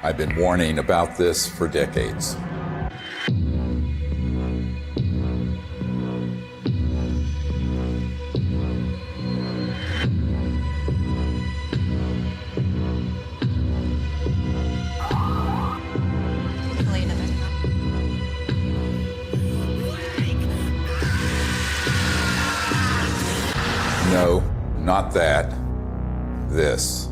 I've been warning about this for decades. No, not that. This.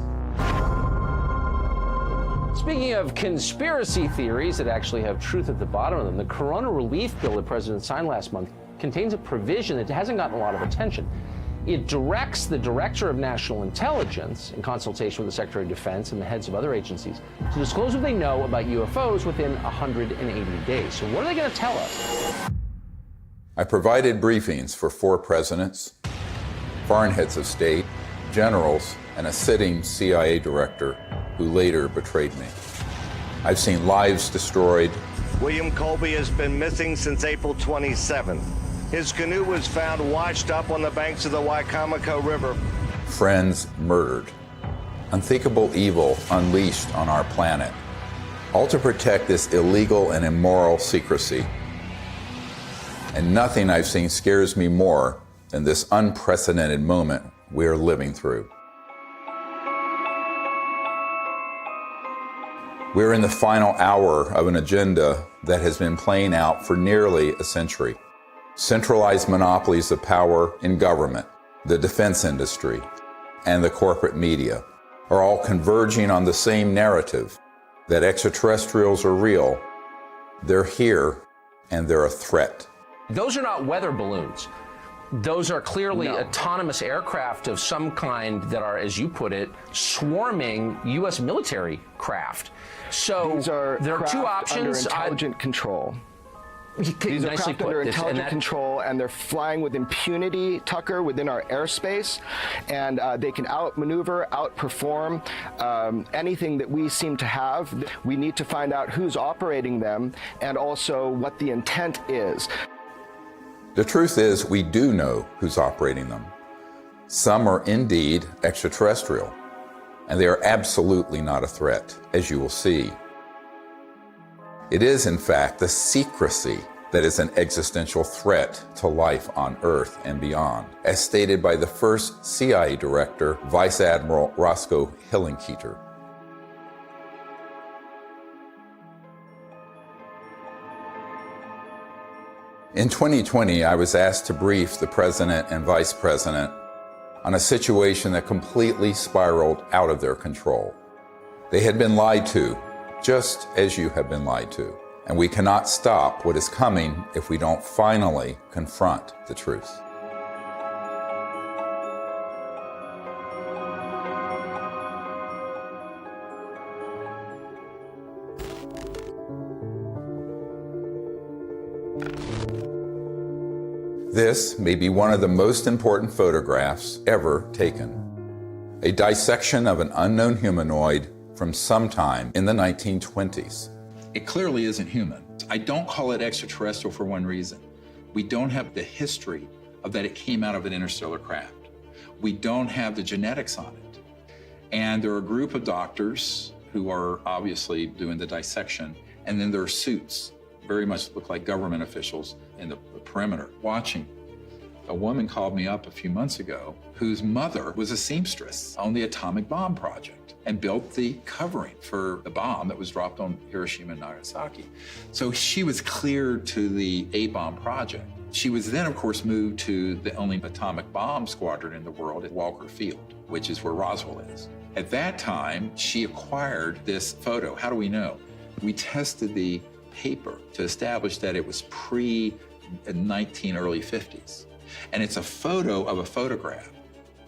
Speaking of conspiracy theories that actually have truth at the bottom of them, the Corona Relief Bill that the President signed last month contains a provision that hasn't gotten a lot of attention. It directs the Director of National Intelligence, in consultation with the Secretary of Defense and the heads of other agencies, to disclose what they know about UFOs within 180 days. So what are they going to tell us? I provided briefings for 4 presidents, foreign heads of state, generals, and a sitting CIA director who later betrayed me. I've seen lives destroyed. William Colby has been missing since April 27. His canoe was found washed up on the banks of the Wicomico River. Friends murdered. Unthinkable evil unleashed on our planet. All to protect this illegal and immoral secrecy. And nothing I've seen scares me more than this unprecedented moment we are living through. We're in the final hour of an agenda that has been playing out for nearly a century. Centralized monopolies of power in government, the defense industry, and the corporate media are all converging on the same narrative that extraterrestrials are real, they're here, and they're a threat. Those are not weather balloons. Those are clearly autonomous aircraft of some kind that are, as you put it, swarming U.S. military craft. So these are there are 2 options. Under intelligent control. These are craft under intelligent control, and they're flying with impunity, Tucker, within our airspace, and they can outmaneuver, outperform anything that we seem to have. We need to find out who's operating them and also what the intent is. The truth is, we do know who's operating them. Some are indeed extraterrestrial, and they are absolutely not a threat, as you will see. It is, in fact, the secrecy that is an existential threat to life on Earth and beyond, as stated by the first CIA director, Vice Admiral Roscoe Hillenkoetter. In 2020, I was asked to brief the President and Vice President on a situation that completely spiraled out of their control. They had been lied to, just as you have been lied to, and we cannot stop what is coming if we don't finally confront the truth. This may be one of the most important photographs ever taken. A dissection of an unknown humanoid from sometime in the 1920s. It clearly isn't human. I don't call it extraterrestrial for one reason. We don't have the history of that it came out of an interstellar craft. We don't have the genetics on it. And there are a group of doctors who are obviously doing the dissection, and then there are suits, very much look like government officials in the perimeter watching. A woman called me up a few months ago whose mother was a seamstress on the atomic bomb project and built the covering for the bomb that was dropped on Hiroshima and Nagasaki. So she was cleared to the A-bomb project. She was then, of course, moved to the only atomic bomb squadron in the world at Walker Field, which is where Roswell is. At that time, she acquired this photo. How do we know? We tested the paper to establish that it was pre-19 early 50s. And it's a photo of a photograph.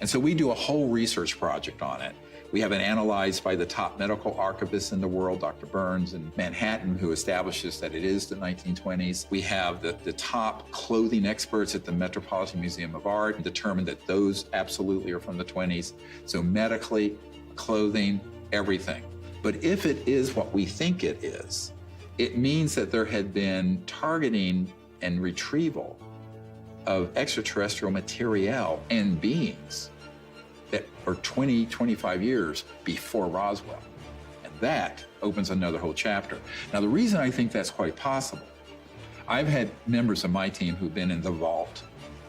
And so we do a whole research project on it. We have it analyzed by the top medical archivist in the world, Dr. Burns in Manhattan, who establishes that it is the 1920s. We have the top clothing experts at the Metropolitan Museum of Art determined that those absolutely are from the 20s. So medically, clothing, everything. But if it is what we think it is, it means that there had been targeting and retrieval of extraterrestrial material and beings that are 20, 25 years before Roswell. And that opens another whole chapter. Now, the reason I think that's quite possible, I've had members of my team who've been in the vault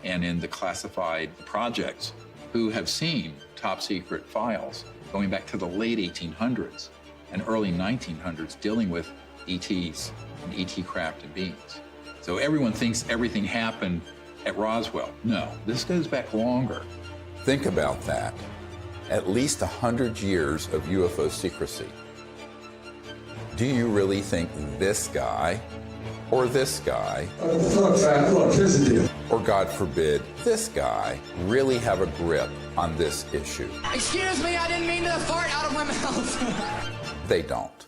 and in the classified projects who have seen top secret files going back to the late 1800s and early 1900s dealing with ETs and ET craft and beings. So everyone thinks everything happened at Roswell. No, this goes back longer. Think about that. At least 100 years of UFO secrecy. Do you really think this guy, or this guy, or God forbid, this guy, really have a grip on this issue? Excuse me, I didn't mean to fart out of my mouth. They don't.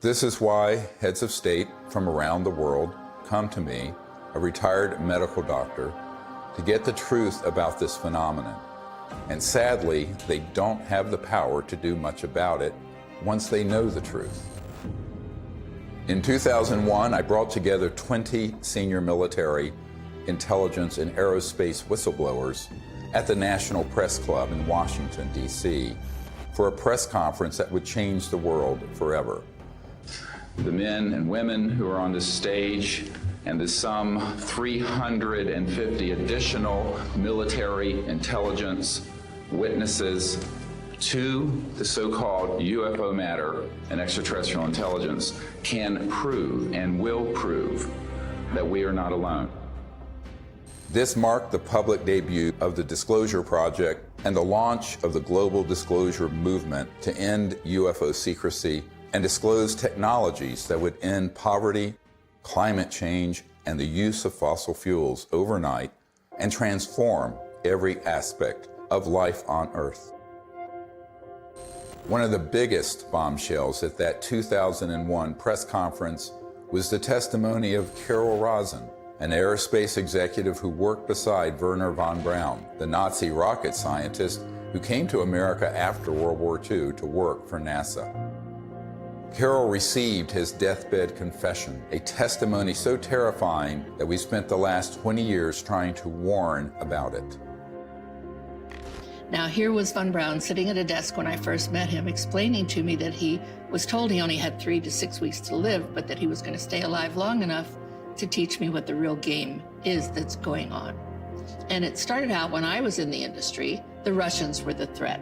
This is why heads of state from around the world come to me, a retired medical doctor, to get the truth about this phenomenon. And sadly, they don't have the power to do much about it once they know the truth. In 2001, I brought together 20 senior military, intelligence, and aerospace whistleblowers at the National Press Club in Washington, D.C., for a press conference that would change the world forever. The men and women who are on this stage and the some 350 additional military intelligence witnesses to the so-called UFO matter and extraterrestrial intelligence can prove and will prove that we are not alone. This marked the public debut of the Disclosure Project and the launch of the global disclosure movement to end UFO secrecy and disclose technologies that would end poverty, climate change, and the use of fossil fuels overnight and transform every aspect of life on Earth. One of the biggest bombshells at that 2001 press conference was the testimony of Carol Rosin, an aerospace executive who worked beside Wernher von Braun, the Nazi rocket scientist who came to America after World War II to work for NASA. Carol received his deathbed confession, a testimony so terrifying that we spent the last 20 years trying to warn about it. Now, here was von Braun sitting at a desk when I first met him, explaining to me that he was told he only had 3 to 6 weeks to live, but that he was going to stay alive long enough to teach me what the real game is that's going on. And it started out when I was in the industry, the Russians were the threat.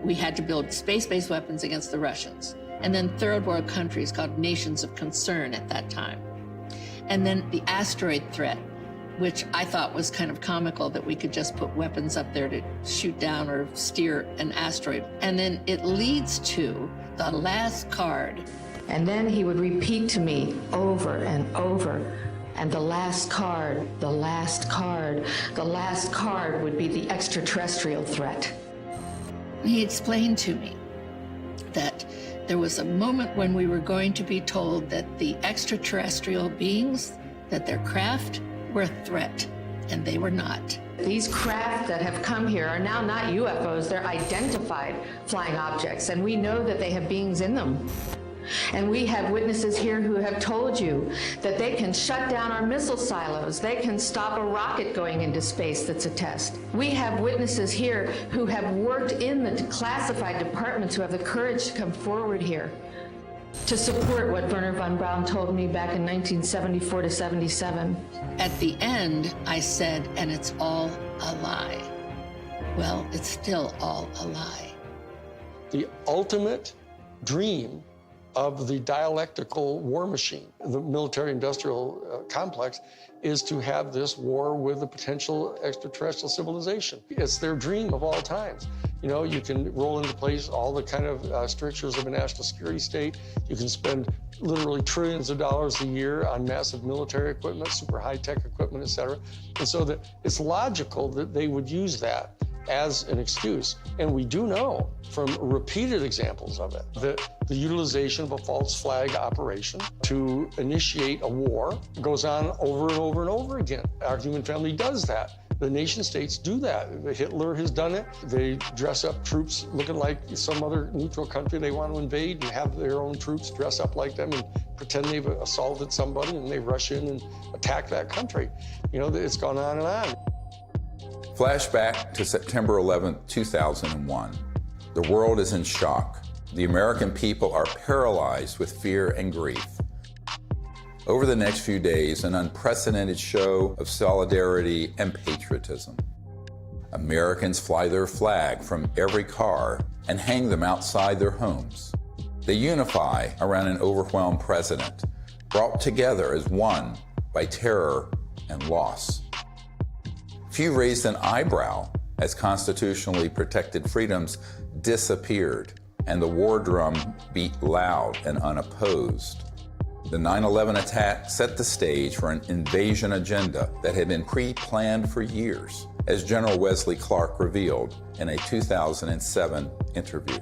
We had to build space-based weapons against the Russians. And then third world countries called nations of concern at that time. And then the asteroid threat, which I thought was kind of comical that we could just put weapons up there to shoot down or steer an asteroid. And then it leads to the last card. And then he would repeat to me over and over, and the last card, the last card, the last card would be the extraterrestrial threat. He explained to me that there was a moment when we were going to be told that the extraterrestrial beings, that their craft were a threat, and they were not. These craft that have come here are now not UFOs, they're identified flying objects, and we know that they have beings in them. And we have witnesses here who have told you that they can shut down our missile silos. They can stop a rocket going into space that's a test. We have witnesses here who have worked in the classified departments who have the courage to come forward here to support what Wernher von Braun told me back in 1974 to 77. At the end, I said, and it's all a lie. Well, it's still all a lie. The ultimate dream of the dialectical war machine, the military-industrial complex, is to have this war with a potential extraterrestrial civilization. It's their dream of all times. You know, you can roll into place all the kind of strictures of a national security state. You can spend literally trillions of dollars a year on massive military equipment, super high-tech equipment, et cetera. And so that it's logical that they would use that as an excuse. And we do know from repeated examples of it that the utilization of a false flag operation to initiate a war goes on over and over and over again. Our human family does that. The nation states do that. Hitler has done it. They dress up troops looking like some other neutral country they want to invade and have their own troops dress up like them and pretend they've assaulted somebody, and they rush in and attack that country. You know, it's gone on and on. Flashback to September 11, 2001. The world is in shock. The American people are paralyzed with fear and grief. Over the next few days, an unprecedented show of solidarity and patriotism. Americans fly their flag from every car and hang them outside their homes. They unify around an overwhelmed president, brought together as one by terror and loss. Few raised an eyebrow as constitutionally protected freedoms disappeared and the war drum beat loud and unopposed. The 9/11 attack set the stage for an invasion agenda that had been pre-planned for years, as General Wesley Clark revealed in a 2007 interview.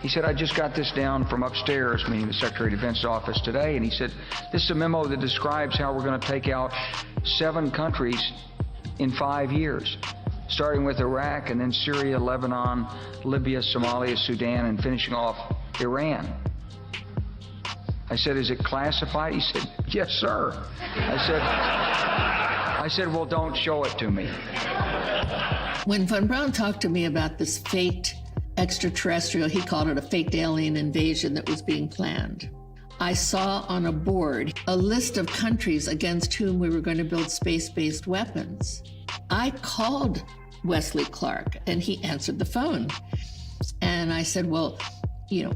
He said, I just got this down from upstairs, meaning the Secretary of Defense's office today, and he said, this is a memo that describes how we're going to take out 7 countries in 5 years, starting with Iraq and then Syria, Lebanon, Libya, Somalia, Sudan, and finishing off Iran. I said, is it classified? He said, yes, sir. I said, well, don't show it to me. When Von Braun talked to me about this faked extraterrestrial, he called it a faked alien invasion that was being planned, I saw on a board a list of countries against whom we were going to build space-based weapons. I called Wesley Clark and he answered the phone. And I said, well,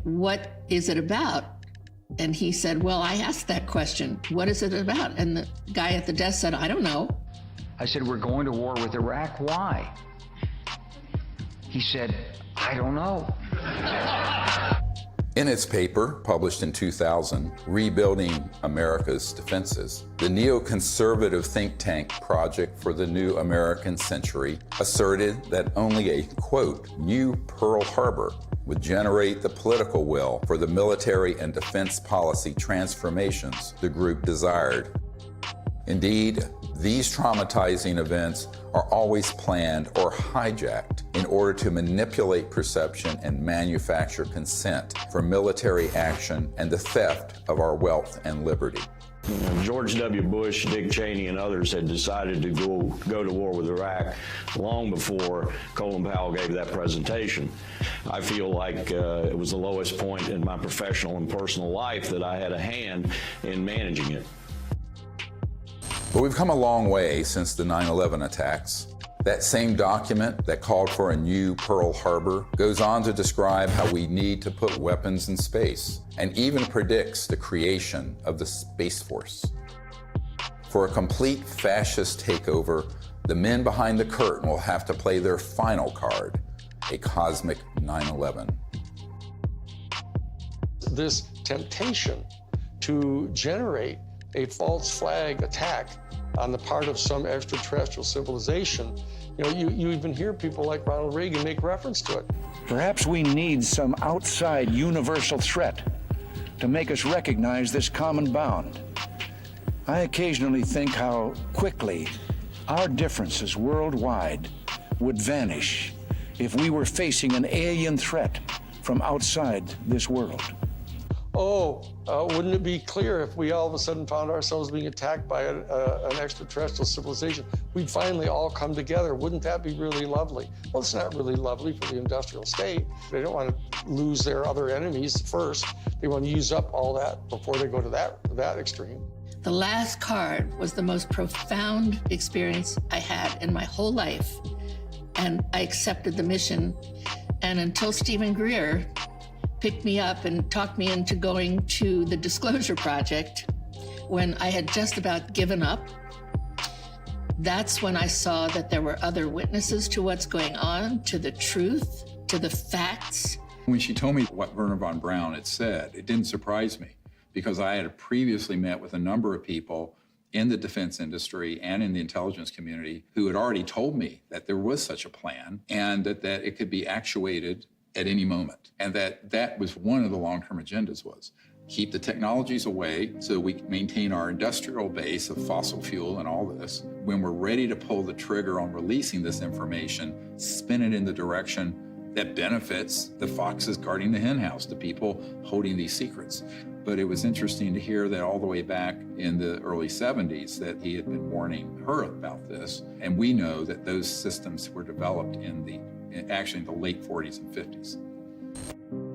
what is it about? And he said, well, I asked that question. What is it about? And the guy at the desk said, I don't know. I said, we're going to war with Iraq. Why? He said, I don't know. In its paper, published in 2000, Rebuilding America's Defenses, the neoconservative think tank Project for the New American Century asserted that only a, quote, new Pearl Harbor would generate the political will for the military and defense policy transformations the group desired. Indeed, these traumatizing events are always planned or hijacked in order to manipulate perception and manufacture consent for military action and the theft of our wealth and liberty. George W. Bush, Dick Cheney, and others had decided to go to war with Iraq long before Colin Powell gave that presentation. I feel like it was the lowest point in my professional and personal life that I had a hand in managing it. But we've come a long way since the 9/11 attacks. That same document that called for a new Pearl Harbor goes on to describe how we need to put weapons in space, and even predicts the creation of the Space Force. For a complete fascist takeover, the men behind the curtain will have to play their final card, a cosmic 9/11. This temptation to generate a false flag attack on the part of some extraterrestrial civilization, you even hear people like Ronald Reagan make reference to it. Perhaps we need some outside universal threat to make us recognize this common bound. I occasionally think how quickly our differences worldwide would vanish if we were facing an alien threat from outside this world. Wouldn't it be clear if we all of a sudden found ourselves being attacked by an extraterrestrial civilization? We'd finally all come together. Wouldn't that be really lovely? Well, it's not really lovely for the industrial state. They don't want to lose their other enemies first. They want to use up all that before they go to that extreme. The last card was the most profound experience I had in my whole life. And I accepted the mission. And until Stephen Greer picked me up and talked me into going to the Disclosure Project, when I had just about given up, that's when I saw that there were other witnesses to what's going on, to the truth, to the facts. When she told me what Wernher von Braun had said, it didn't surprise me, because I had previously met with a number of people in the defense industry and in the intelligence community who had already told me that there was such a plan and that it could be actuated at any moment. And that was one of the long-term agendas, was keep the technologies away so we can maintain our industrial base of fossil fuel and all this. When we're ready to pull the trigger on releasing this information, spin it in the direction that benefits the foxes guarding the henhouse, the people holding these secrets. But it was interesting to hear that all the way back in the early 70s that he had been warning her about this. And we know that those systems were developed actually in the late 40s and 50s.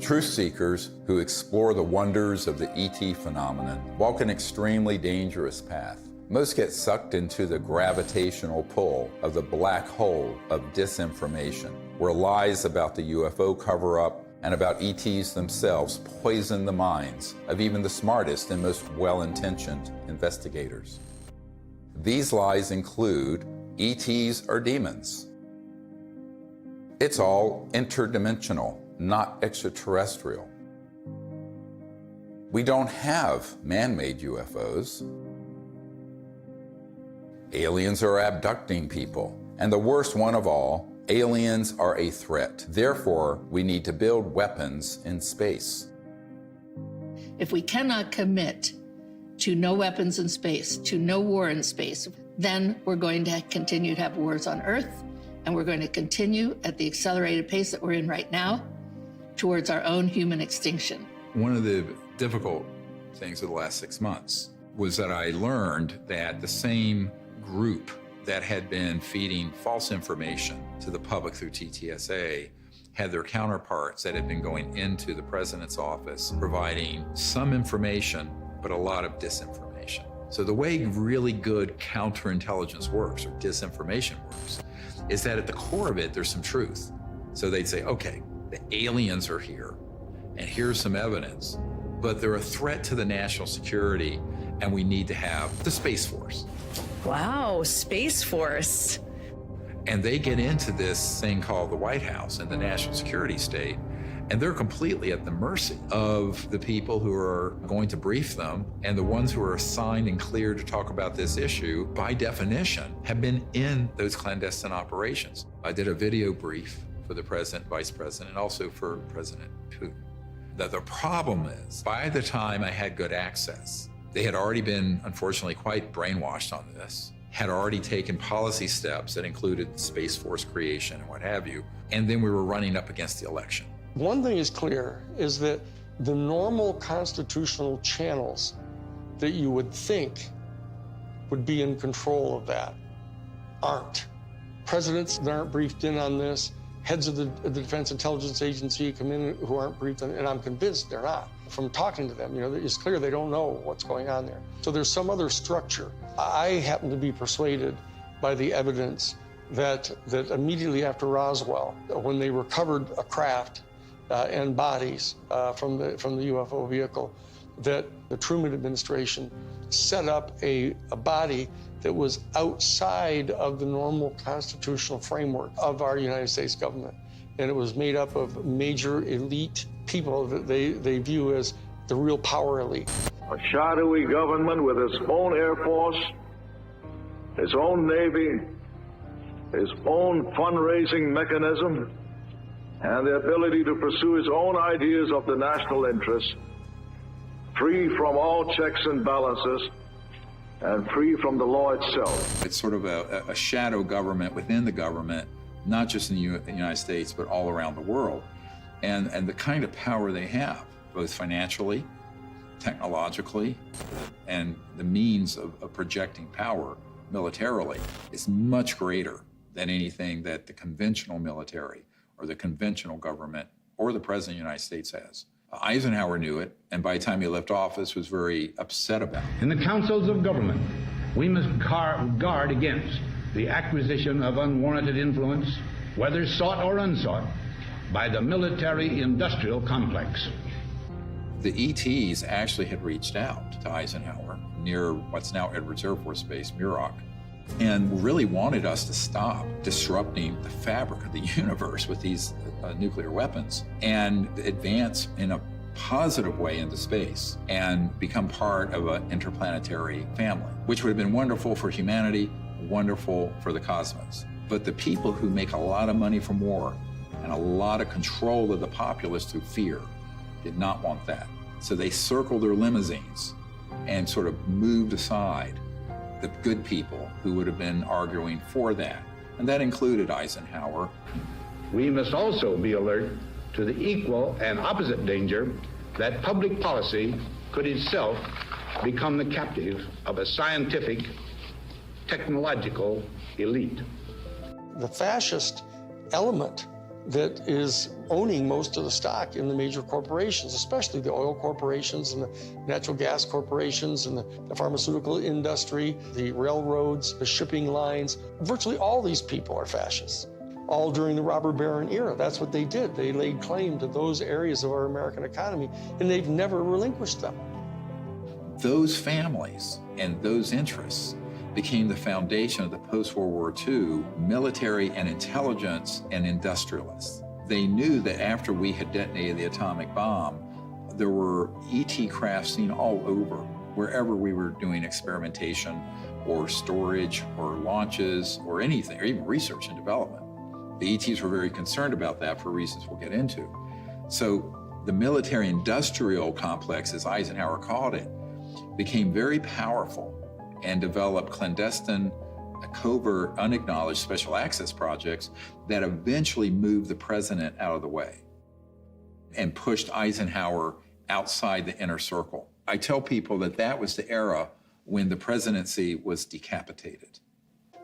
Truth seekers who explore the wonders of the ET phenomenon walk an extremely dangerous path. Most get sucked into the gravitational pull of the black hole of disinformation, where lies about the UFO cover-up and about ETs themselves poison the minds of even the smartest and most well-intentioned investigators. These lies include ETs are demons. It's all interdimensional, not extraterrestrial. We don't have man-made UFOs. Aliens are abducting people. And the worst one of all, aliens are a threat. Therefore, we need to build weapons in space. If we cannot commit to no weapons in space, to no war in space, then we're going to continue to have wars on Earth, and we're going to continue at the accelerated pace that we're in right now towards our own human extinction. One of the difficult things of the last 6 months was that I learned that the same group that had been feeding false information to the public through TTSA had their counterparts that had been going into the president's office providing some information, but a lot of disinformation. So the way really good counterintelligence works, or disinformation works, is that at the core of it, there's some truth. So they'd say, okay, the aliens are here, and here's some evidence, but they're a threat to the national security, and we need to have the Space Force. Wow, Space Force. And they get into this thing called the White House and the national security state, and they're completely at the mercy of the people who are going to brief them, and the ones who are assigned and cleared to talk about this issue, by definition, have been in those clandestine operations. I did a video brief for the president, vice president, and also for President Putin. That the problem is, by the time I had good access, they had already been, unfortunately, quite brainwashed on this, had already taken policy steps that included Space Force creation and what have you, and then we were running up against the election. One thing is clear, is that the normal constitutional channels that you would think would be in control of that aren't. Presidents that aren't briefed in on this, heads of the Defense Intelligence Agency come in who aren't briefed, and I'm convinced they're not. From talking to them, it's clear they don't know what's going on there. So there's some other structure. I happen to be persuaded by the evidence that immediately after Roswell, when they recovered a craft and bodies from the UFO vehicle, that the Truman administration set up a body that was outside of the normal constitutional framework of our United States government. And it was made up of major elite people that they view as the real power elite. A shadowy government with its own Air Force, its own Navy, its own fundraising mechanism, and the ability to pursue its own ideas of the national interest, free from all checks and balances, and free from the law itself. It's sort of a shadow government within the government, not just in the United States, but all around the world. And the kind of power they have, both financially, technologically, and the means of projecting power militarily, is much greater than anything that the conventional military or the conventional government or the President of the United States has. Eisenhower knew it, and by the time he left office was very upset about it. In the councils of government, we must guard against the acquisition of unwarranted influence, whether sought or unsought, by the military-industrial complex. The ETs actually had reached out to Eisenhower near what's now Edwards Air Force Base, Muroc, and really wanted us to stop disrupting the fabric of the universe with these nuclear weapons and advance in a positive way into space and become part of an interplanetary family, which would have been wonderful for humanity, wonderful for the cosmos. But the people who make a lot of money from war and a lot of control of the populace through fear did not want that. So they circled their limousines and sort of moved aside the good people who would have been arguing for that. And that included Eisenhower. We must also be alert to the equal and opposite danger that public policy could itself become the captive of a scientific, technological elite. The fascist element that is owning most of the stock in the major corporations, especially the oil corporations and the natural gas corporations and the pharmaceutical industry, the railroads, the shipping lines. Virtually all these people are fascists, all during the robber baron era. That's what they did. They laid claim to those areas of our American economy, and they've never relinquished them. Those families and those interests became the foundation of the post-World War II military and intelligence and industrialists. They knew that after we had detonated the atomic bomb, there were ET crafts seen all over, wherever we were doing experimentation or storage or launches or anything, or even research and development. The ETs were very concerned about that for reasons we'll get into. So the military-industrial complex, as Eisenhower called it, became very powerful and developed clandestine, covert, unacknowledged special access projects that eventually moved the president out of the way and pushed Eisenhower outside the inner circle. I tell people that that was the era when the presidency was decapitated.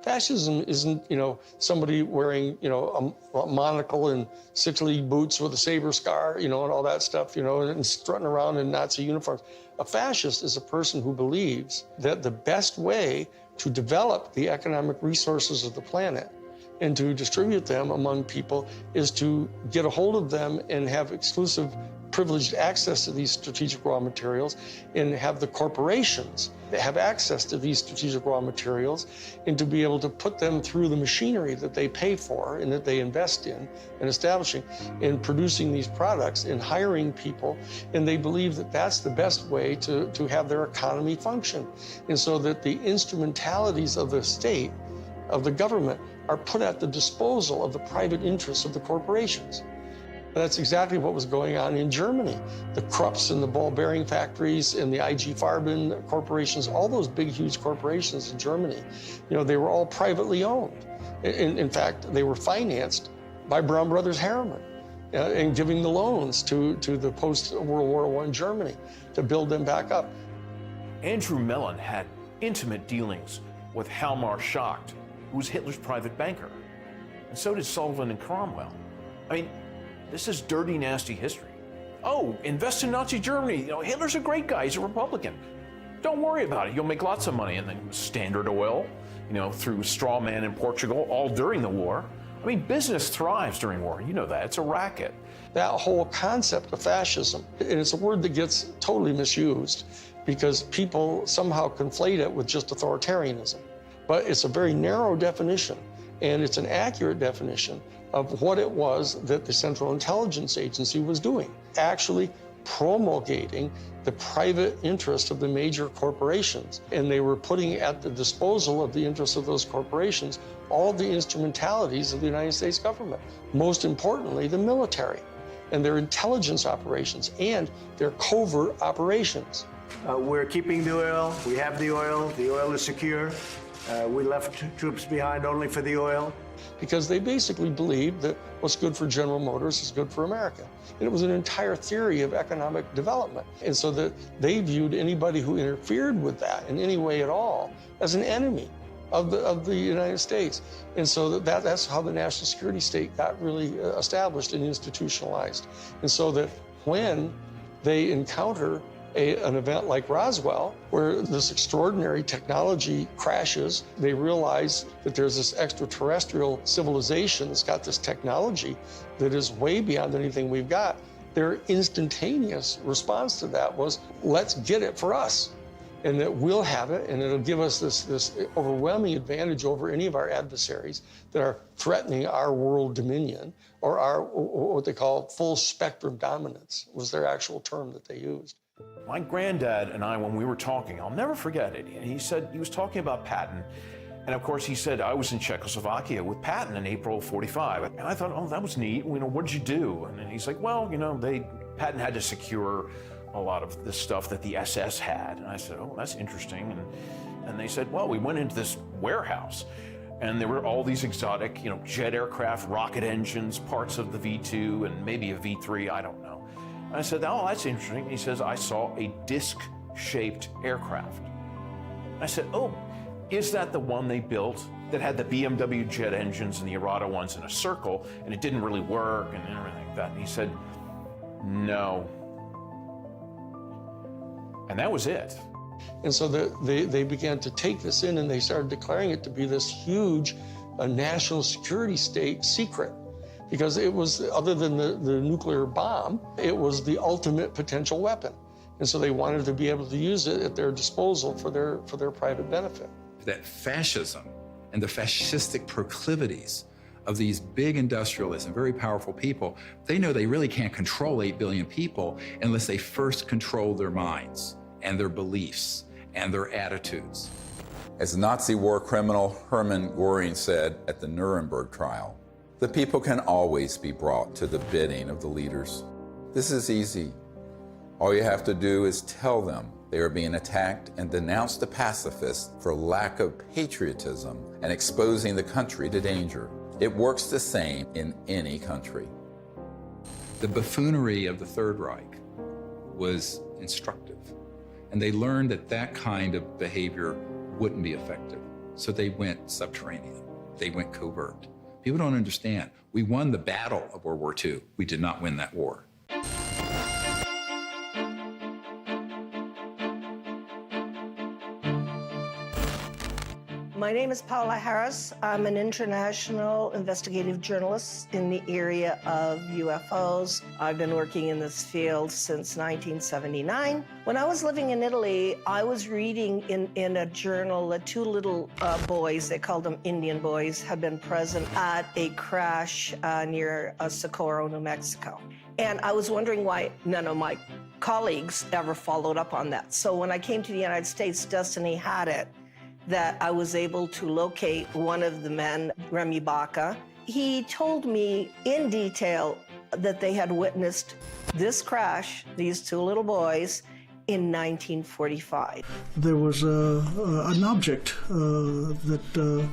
Fascism isn't, somebody wearing, a monocle and 6-league boots with a saber scar, and all that stuff, and strutting around in Nazi uniforms. A fascist is a person who believes that the best way to develop the economic resources of the planet and to distribute them among people is to get a hold of them and have exclusive privileged access to these strategic raw materials, and have the corporations that have access to these strategic raw materials, and to be able to put them through the machinery that they pay for and that they invest in and establishing in producing these products and hiring people. And they believe that that's the best way to have their economy function. And so that the instrumentalities of the state, of the government, are put at the disposal of the private interests of the corporations. And that's exactly what was going on in Germany. The Krupps and the ball bearing factories and the IG Farben corporations, all those big, huge corporations in Germany, they were all privately owned. In fact, they were financed by Brown Brothers Harriman and giving the loans to the post-World War I Germany to build them back up. Andrew Mellon had intimate dealings with Hjalmar Schacht, who was Hitler's private banker. And so did Sullivan and Cromwell. I mean, this is dirty, nasty history. Oh, invest in Nazi Germany. Hitler's a great guy. He's a Republican. Don't worry about it. You'll make lots of money. And then Standard Oil, through straw man in Portugal, all during the war. I mean, business thrives during war. You know that. It's a racket. That whole concept of fascism, and it's a word that gets totally misused because people somehow conflate it with just authoritarianism. But it's a very narrow definition, and it's an accurate definition of what it was that the Central Intelligence Agency was doing, actually promulgating the private interest of the major corporations. And they were putting at the disposal of the interests of those corporations all the instrumentalities of the United States government, most importantly, the military and their intelligence operations and their covert operations. We're keeping the oil. We have the oil. The oil is secure. We left troops behind only for the oil. Because they basically believed that what's good for General Motors is good for America. And it was an entire theory of economic development. And so that they viewed anybody who interfered with that in any way at all as an enemy of the United States. And so that's how the national security state got really established and institutionalized. And so that when they encounter an event like Roswell, where this extraordinary technology crashes, they realize that there's this extraterrestrial civilization that's got this technology that is way beyond anything we've got. Their instantaneous response to that was, let's get it for us. And that we'll have it, and it'll give us this overwhelming advantage over any of our adversaries that are threatening our world dominion, or our, what they call full spectrum dominance, was their actual term that they used. My granddad and I, when we were talking, I'll never forget it. He said, he was talking about Patton. And of course, he said, I was in Czechoslovakia with Patton in April '45. And I thought, oh, that was neat. What did you do? And he's like, well, Patton had to secure a lot of the stuff that the SS had. And I said, oh, that's interesting. And they said, well, we went into this warehouse and there were all these exotic, jet aircraft, rocket engines, parts of the V-2 and maybe a V-3, I don't know. And I said, oh, that's interesting. And he says, I saw a disc-shaped aircraft. I said, oh, is that the one they built that had the BMW jet engines and the Arata ones in a circle, and it didn't really work and everything like that. And he said, no. And that was it. And so they began to take this in, and they started declaring it to be this huge national security state secret, because it was, other than the nuclear bomb, it was the ultimate potential weapon. And so they wanted to be able to use it at their disposal for their private benefit. That fascism and the fascistic proclivities of these big industrialists and very powerful people, they know they really can't control 8 billion people unless they first control their minds and their beliefs and their attitudes. As Nazi war criminal Hermann Göring said at the Nuremberg trial, the people can always be brought to the bidding of the leaders. This is easy. All you have to do is tell them they are being attacked and denounce the pacifists for lack of patriotism and exposing the country to danger. It works the same in any country. The buffoonery of the Third Reich was instructive, and they learned that that kind of behavior wouldn't be effective. So they went subterranean. They went covert. People don't understand. We won the battle of World War II. We did not win that war. My name is Paula Harris. I'm an international investigative journalist in the area of UFOs. I've been working in this field since 1979. When I was living in Italy, I was reading in a journal that two little boys, they called them Indian boys, had been present at a crash near Socorro, New Mexico. And I was wondering why none of my colleagues ever followed up on that. So when I came to the United States, Destiny had it, that I was able to locate one of the men, Remy Baca. He told me in detail that they had witnessed this crash, these two little boys, in 1945. There was an object that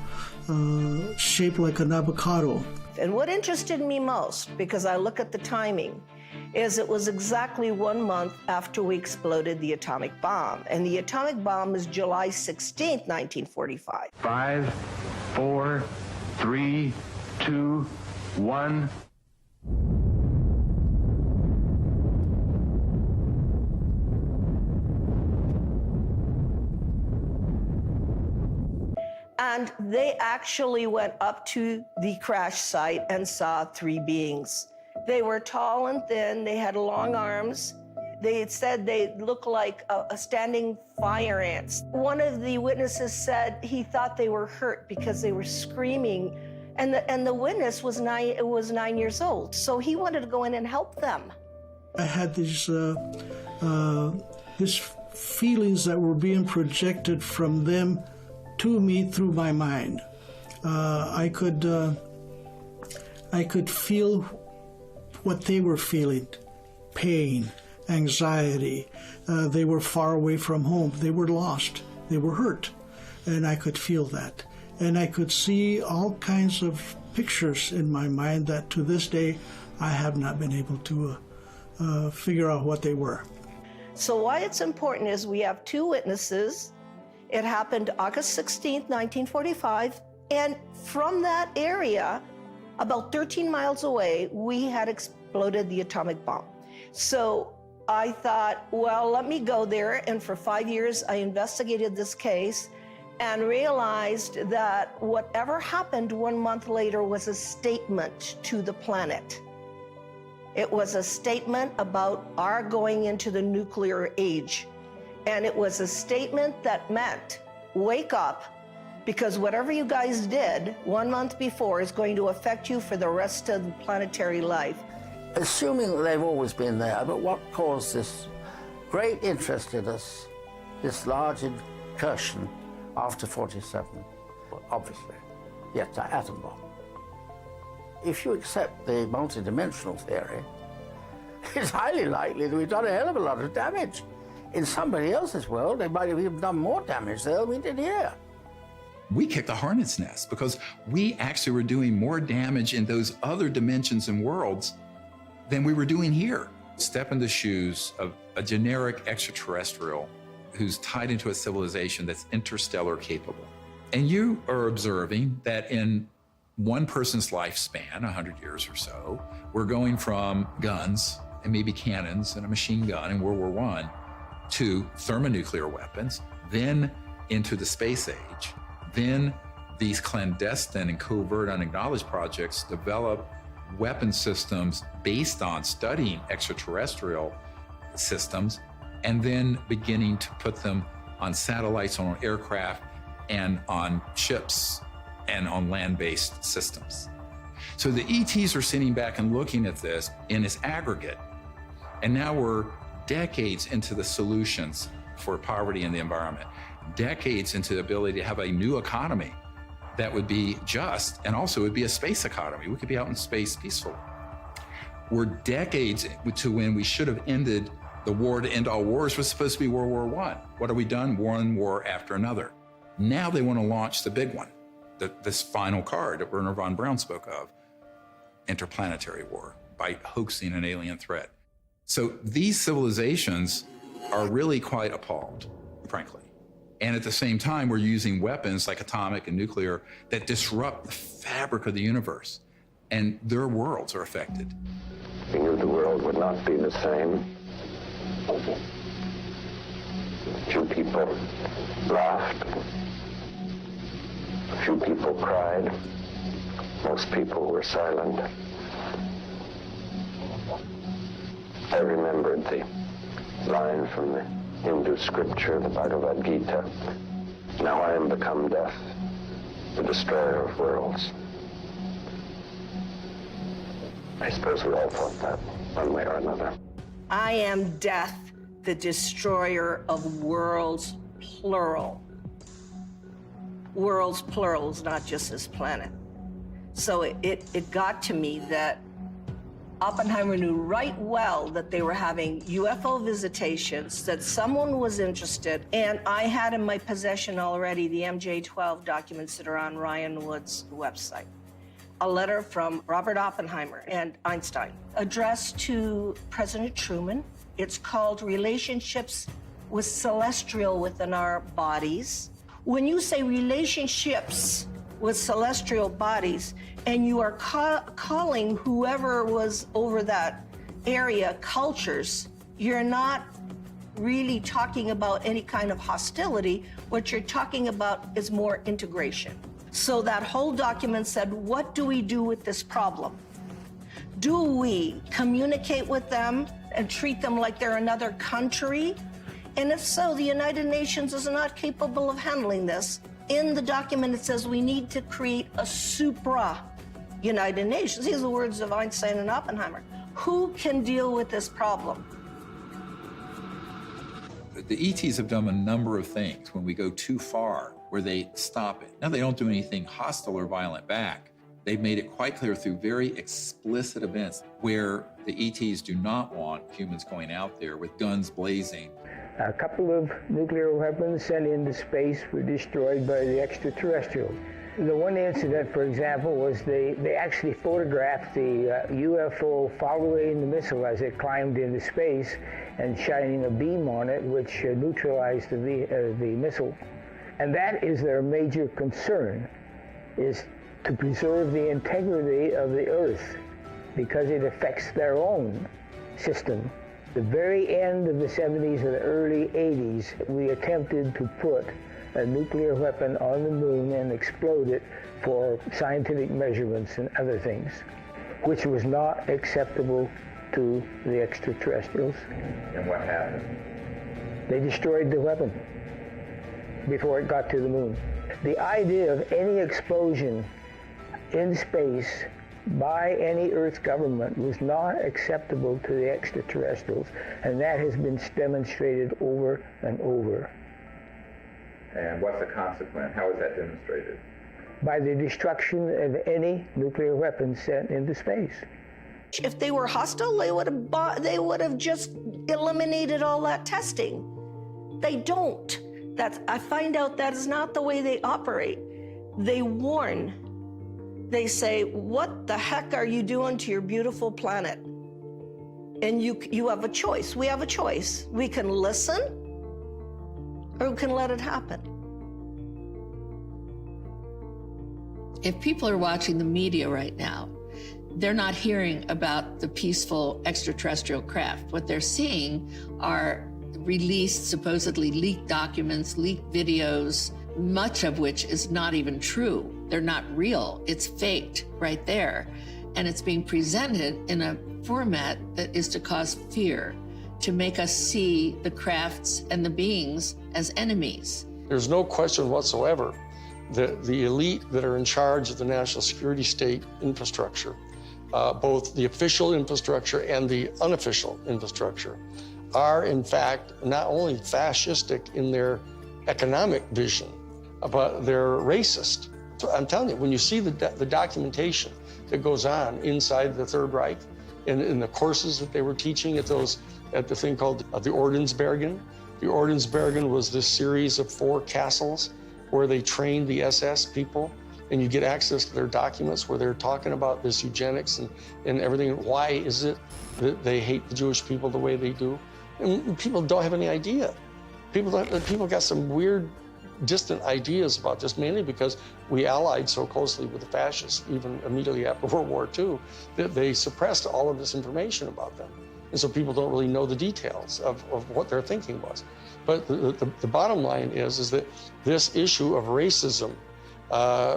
shaped like an avocado. And what interested me most, because I look at the timing, is it was exactly 1 month after we exploded the atomic bomb. And the atomic bomb was July 16th, 1945. 5, 4, 3, 2, 1. And they actually went up to the crash site and saw 3 beings. They were tall and thin, they had long arms. They had said they looked like a standing fire ants. One of the witnesses said he thought they were hurt because they were screaming, and the witness was 9 years old, so he wanted to go in and help them. I had these feelings that were being projected from them to me through my mind. I could feel what they were feeling: pain, anxiety. They were far away from home. They were lost. They were hurt. And I could feel that. And I could see all kinds of pictures in my mind that to this day I have not been able to figure out what they were. So why it's important is we have 2 witnesses. It happened August 16th, 1945. And from that area, about 13 miles away, we had exploded the atomic bomb. So I thought, well, let me go there. And for 5 years, I investigated this case and realized that whatever happened 1 month later was a statement to the planet. It was a statement about our going into the nuclear age. And it was a statement that meant, wake up, because whatever you guys did 1 month before is going to affect you for the rest of the planetary life. Assuming that they've always been there, but what caused this great interest in us, this large incursion after 47? Well, obviously, yes, the atom bomb. If you accept the multidimensional theory, it's highly likely that we've done a hell of a lot of damage. In somebody else's world, they might have even done more damage there than we did here. We kicked the hornet's nest because we actually were doing more damage in those other dimensions and worlds than we were doing here. Step in the shoes of a generic extraterrestrial who's tied into a civilization that's interstellar capable. And you are observing that in one person's lifespan, 100 years or so, we're going from guns and maybe cannons and a machine gun in World War I to thermonuclear weapons, then into the space age, then these clandestine and covert unacknowledged projects develop weapon systems based on studying extraterrestrial systems, and then beginning to put them on satellites, on aircraft, and on ships, and on land-based systems. So the ETs are sitting back and looking at this in its aggregate, and now we're decades into the solutions for poverty in the environment, decades into the ability to have a new economy that would be just, and also would be a space economy. We could be out in space peacefully. We're decades to when we should have ended the war to end all wars was supposed to be World War I. What have we done? One war after another. Now they want to launch the big one, this final card that Wernher von Braun spoke of, interplanetary war, by hoaxing an alien threat. So these civilizations are really quite appalled, frankly. And at the same time, we're using weapons like atomic and nuclear that disrupt the fabric of the universe, and their worlds are affected. We knew the world would not be the same. Few people laughed. Few people cried. Most people were silent. I remembered the line from the Hindu scripture, the Bhagavad Gita. Now I am become death, the destroyer of worlds. I suppose we all thought that, one way or another. I am death, the destroyer of worlds, plural. Worlds, plurals, not just this planet. So it got to me that Oppenheimer knew right well that they were having UFO visitations, that someone was interested, and I had in my possession already the MJ-12 documents that are on Ryan Wood's website. A letter from Robert Oppenheimer and Einstein addressed to President Truman. It's called Relationships with Celestial Within Our Bodies. When you say relationships with celestial bodies, and you are calling whoever was over that area cultures, you're not really talking about any kind of hostility. What you're talking about is more integration. So that whole document said, what do we do with this problem? Do we communicate with them and treat them like they're another country? And if so, the United Nations is not capable of handling this. In the document, it says we need to create a supra-United Nations. These are the words of Einstein and Oppenheimer. Who can deal with this problem? The ETs have done a number of things when we go too far, where they stop it. Now, they don't do anything hostile or violent back. They've made it quite clear through very explicit events where the ETs do not want humans going out there with guns blazing. A couple of nuclear weapons sent into space were destroyed by the extraterrestrials. The one incident, for example, was they actually photographed the UFO following the missile as it climbed into space and shining a beam on it, which neutralized the missile. And that is their major concern, is to preserve the integrity of the Earth, because it affects their own system. The very end of the 70s and the early 80s, we attempted to put a nuclear weapon on the moon and explode it for scientific measurements and other things, which was not acceptable to the extraterrestrials. And what happened? They destroyed the weapon before it got to the moon. The idea of any explosion in space by any Earth government was not acceptable to the extraterrestrials, and that has been demonstrated over and over. And what's the consequence? How is that demonstrated? By the destruction of any nuclear weapons sent into space. If they were hostile, they would have just eliminated all that testing. They don't. I find out that is not the way they operate. They warn. They say, what the heck are you doing to your beautiful planet? And you have a choice. We have a choice. We can listen, or we can let it happen. If people are watching the media right now, they're not hearing about the peaceful extraterrestrial craft. What they're seeing are released, supposedly leaked documents, leaked videos, much of which is not even true. They're not real. It's faked right there. And it's being presented in a format that is to cause fear, to make us see the crafts and the beings as enemies. There's no question whatsoever that the elite that are in charge of the national security state infrastructure, both the official infrastructure and the unofficial infrastructure, are in fact not only fascistic in their economic vision, but they're racist. So I'm telling you, when you see the documentation that goes on inside the Third Reich, in the courses that they were teaching at the thing called the Ordensbergen. The Ordensbergen was this series of 4 castles where they trained the SS people, and you get access to their documents where they're talking about this eugenics and everything. Why is it that they hate the Jewish people the way they do? And people don't have any idea. People got some weird, distant ideas about this, mainly because we allied so closely with the fascists, even immediately after World War II, that they suppressed all of this information about them. And so people don't really know the details of what their thinking was. But the bottom line is that this issue of racism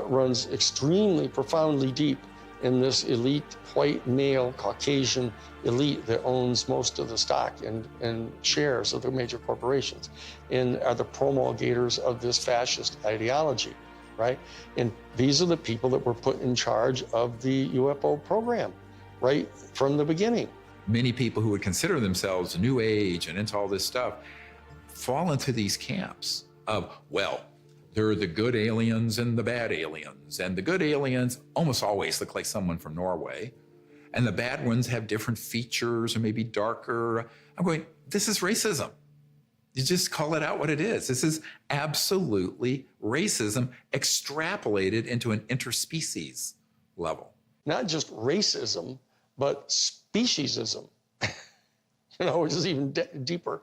runs extremely profoundly deep in this elite, white, male, Caucasian elite that owns most of the stock and shares of the major corporations and are the promulgators of this fascist ideology, right? And these are the people that were put in charge of the UFO program right from the beginning. Many people who would consider themselves New Age and into all this stuff fall into these camps of, well, there are the good aliens and the bad aliens. And the good aliens almost always look like someone from Norway. And the bad ones have different features or maybe darker. I'm going, this is racism. You just call it out what it is. This is absolutely racism extrapolated into an interspecies level. Not just racism, but speciesism, which is even deeper.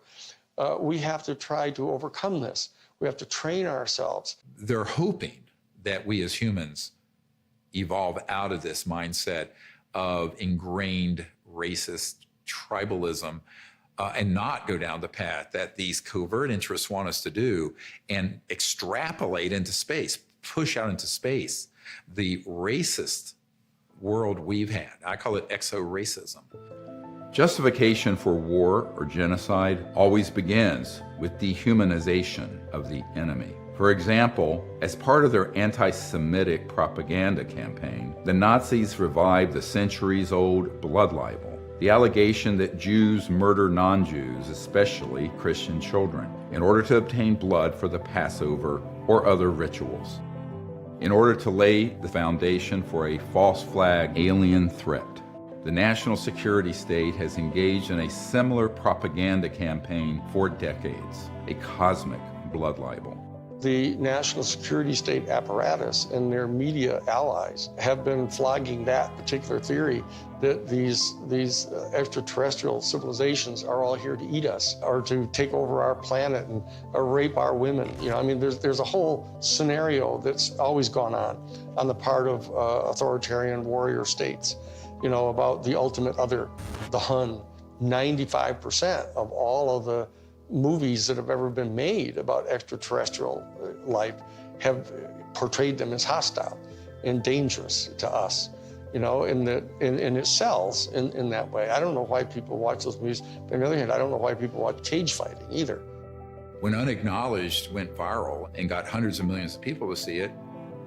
We have to try to overcome this. We have to train ourselves. They're hoping that we as humans evolve out of this mindset of ingrained racist tribalism and not go down the path that these covert interests want us to do and extrapolate into space, push out into space the racist world we've had. I call it exo-racism. Justification for war or genocide always begins with dehumanization of the enemy. For example, as part of their anti-Semitic propaganda campaign, the Nazis revived the centuries-old blood libel, the allegation that Jews murder non-Jews, especially Christian children, in order to obtain blood for the Passover or other rituals, in order to lay the foundation for a false flag alien threat. The national security state has engaged in a similar propaganda campaign for decades, a cosmic blood libel. The national security state apparatus and their media allies have been flogging that particular theory that these extraterrestrial civilizations are all here to eat us or to take over our planet and rape our women. There's a whole scenario that's always gone on the part of authoritarian warrior states. About the ultimate other, the Hun. 95% of all of the movies that have ever been made about extraterrestrial life have portrayed them as hostile and dangerous to us, and it sells in that way. I don't know why people watch those movies, but on the other hand, I don't know why people watch cage fighting either. When Unacknowledged went viral and got hundreds of millions of people to see it,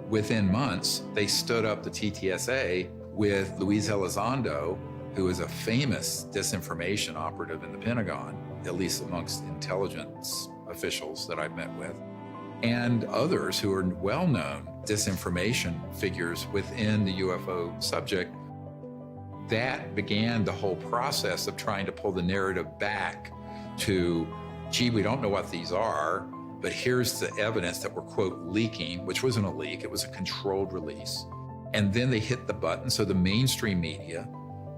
within months, they stood up the TTSA with Luis Elizondo, who is a famous disinformation operative in the Pentagon, at least amongst intelligence officials that I've met with, and others who are well-known disinformation figures within the UFO subject. That began the whole process of trying to pull the narrative back to, gee, we don't know what these are, but here's the evidence that we're, quote, leaking, which wasn't a leak, it was a controlled release. And then they hit the button, so the mainstream media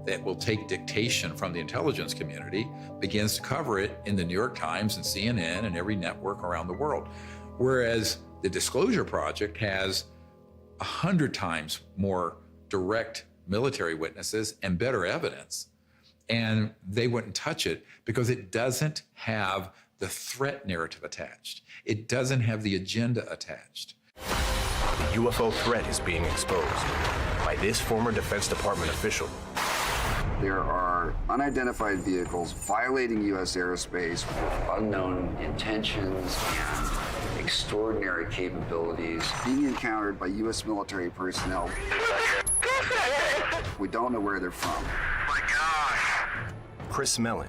that will take dictation from the intelligence community begins to cover it in the New York Times and CNN and every network around the world. Whereas the Disclosure Project has 100 times more direct military witnesses and better evidence. And they wouldn't touch it because it doesn't have the threat narrative attached. It doesn't have the agenda attached. The UFO threat is being exposed by this former Defense Department official. There are unidentified vehicles violating U.S. airspace with unknown intentions and extraordinary capabilities being encountered by U.S. military personnel. We don't know where they're from. Chris Mellon,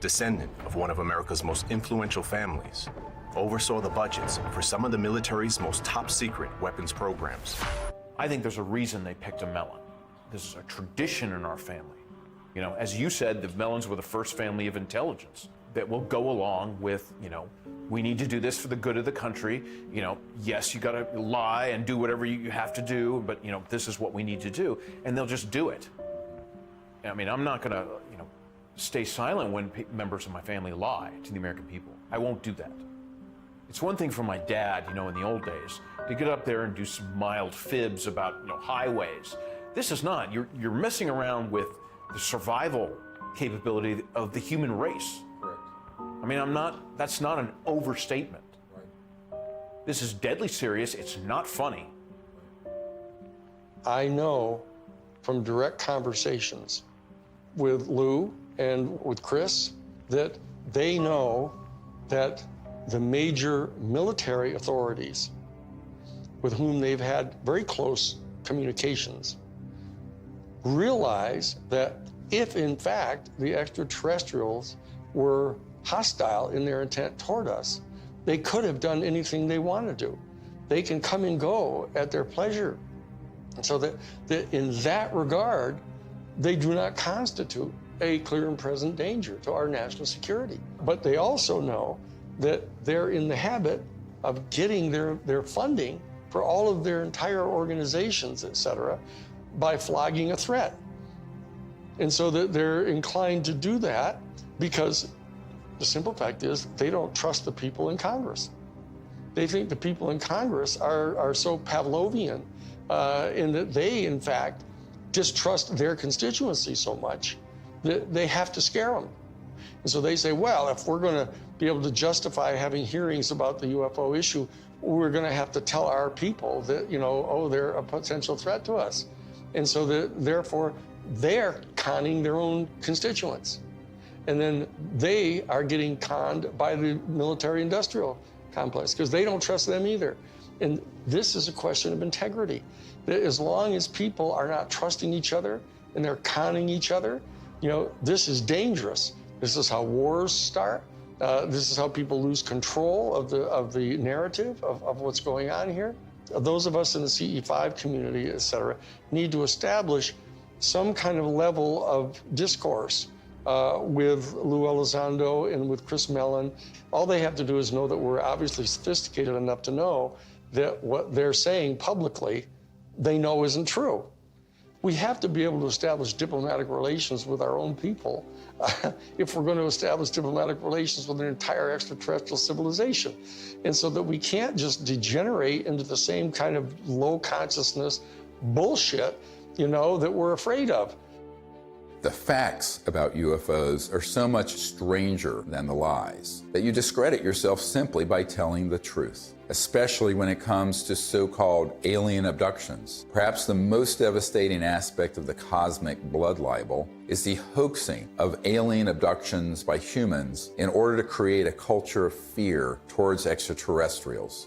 descendant of one of America's most influential families, oversaw the budgets for some of the military's most top-secret weapons programs. I think there's a reason they picked a Mellon. This is a tradition in our family. You know, as you said, the Mellons were the first family of intelligence that will go along with, you know, we need to do this for the good of the country. You know, yes, you got to lie and do whatever you have to do, but, you know, this is what we need to do. And they'll just do it. I mean, I'm not going to, you know, stay silent when members of my family lie to the American people. I won't do that. It's one thing for my dad, you know, in the old days, to get up there and do some mild fibs about, you know, highways. This is not. You're messing around with the survival capability of the human race. Correct. I mean, that's not an overstatement. Right. This is deadly serious. It's not funny. I know from direct conversations with Lou and with Chris that they know that the major military authorities with whom they've had very close communications realize that if in fact the extraterrestrials were hostile in their intent toward us, they could have done anything they want to do. They can come and go at their pleasure. And so that in that regard, they do not constitute a clear and present danger to our national security. But they also know that they're in the habit of getting their funding for all of their entire organizations, et cetera, by flogging a threat. And so that they're inclined to do that because the simple fact is they don't trust the people in Congress. They think the people in Congress are so Pavlovian in that they, in fact, distrust their constituency so much that they have to scare them. And so they say, well, if we're going to be able to justify having hearings about the UFO issue, we're going to have to tell our people that, you know, oh, they're a potential threat to us. And so therefore, they're conning their own constituents. And then they are getting conned by the military-industrial complex because they don't trust them either. And this is a question of integrity. That as long as people are not trusting each other and they're conning each other, you know, this is dangerous. This is how wars start. This is how people lose control of the narrative of what's going on here. Those of us in the CE5 community, et cetera, need to establish some kind of level of discourse with Lou Elizondo and with Chris Mellon. All they have to do is know that we're obviously sophisticated enough to know that what they're saying publicly, they know isn't true. We have to be able to establish diplomatic relations with our own people if we're going to establish diplomatic relations with an entire extraterrestrial civilization. And so that we can't just degenerate into the same kind of low consciousness bullshit, you know, that we're afraid of. The facts about UFOs are so much stranger than the lies that you discredit yourself simply by telling the truth, especially when it comes to so-called alien abductions. Perhaps the most devastating aspect of the cosmic blood libel is the hoaxing of alien abductions by humans in order to create a culture of fear towards extraterrestrials.